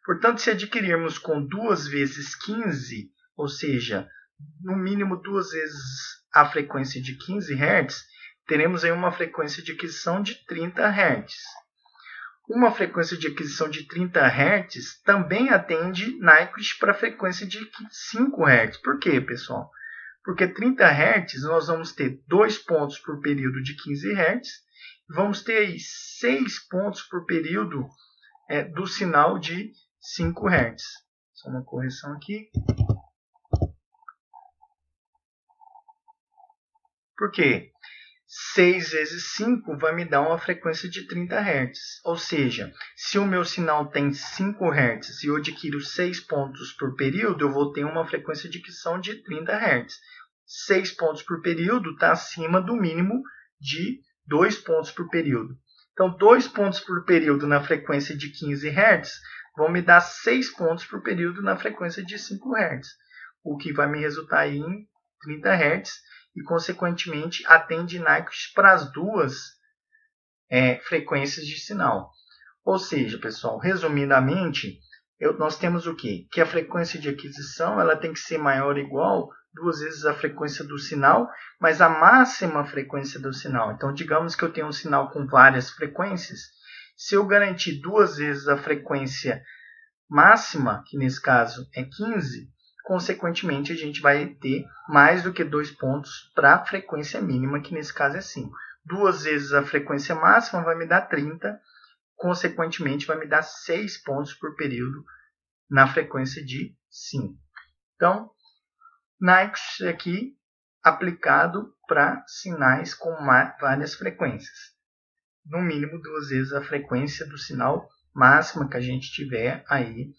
Portanto, se adquirirmos com 2 vezes 15, ou seja, no mínimo 2 vezes a frequência de 15 Hz, teremos aí uma frequência de aquisição de 30 Hz. Uma frequência de aquisição de 30 Hz também atende Nyquist para a frequência de 5 Hz. Por quê, pessoal? Porque 30 Hz nós vamos ter 2 pontos por período de 15 Hz, vamos ter aí 6 pontos por período do sinal de 5 Hz. Só uma correção aqui. Por quê? 6 vezes 5 vai me dar uma frequência de 30 Hz. Ou seja, se o meu sinal tem 5 Hz e eu adquiro 6 pontos por período, eu vou ter uma frequência de aquisição de 30 Hz. 6 pontos por período está acima do mínimo de 2 pontos por período. Então, 2 pontos por período na frequência de 15 Hz vão me dar 6 pontos por período na frequência de 5 Hz, o que vai me resultar em 30 Hz e, consequentemente, atende Nyquist para as duas frequências de sinal. Ou seja, pessoal, resumidamente, nós temos o quê? Que a frequência de aquisição ela tem que ser maior ou igual 2 vezes a frequência do sinal, mas a máxima frequência do sinal. Então, digamos que eu tenho um sinal com várias frequências. Se eu garantir 2 vezes a frequência máxima, que nesse caso é 15, consequentemente a gente vai ter mais do que 2 pontos para a frequência mínima, que nesse caso é 5. 2 vezes a frequência máxima vai me dar 30, consequentemente vai me dar 6 pontos por período na frequência de 5. Então, Nyquist aqui aplicado para sinais com várias frequências. No mínimo 2 vezes a frequência do sinal máxima que a gente tiver aí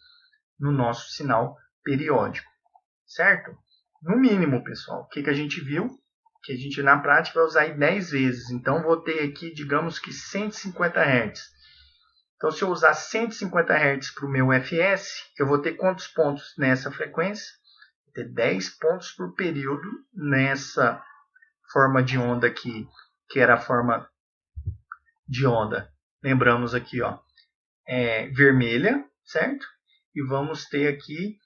no nosso sinal periódico, certo? No mínimo, pessoal, o que a gente viu? Que a gente na prática vai usar aí 10 vezes. Então, vou ter aqui, digamos que 150 Hz. Então, se eu usar 150 Hz para o meu FS, eu vou ter quantos pontos nessa frequência? Vou ter 10 pontos por período nessa forma de onda aqui, que era a forma de onda. Lembramos aqui, ó, vermelha, certo? E vamos ter aqui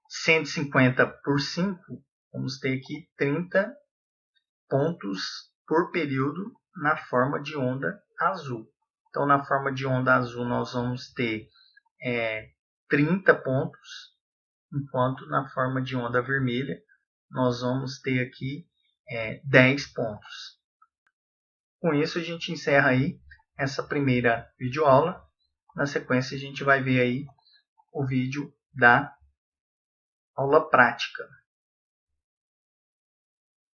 150 por 5, vamos ter aqui 30 pontos por período na forma de onda azul. Então, na forma de onda azul, nós vamos ter 30 pontos, enquanto na forma de onda vermelha, nós vamos ter aqui 10 pontos. Com isso a gente encerra aí essa primeira videoaula. Na sequência a gente vai ver aí o vídeo da aula prática.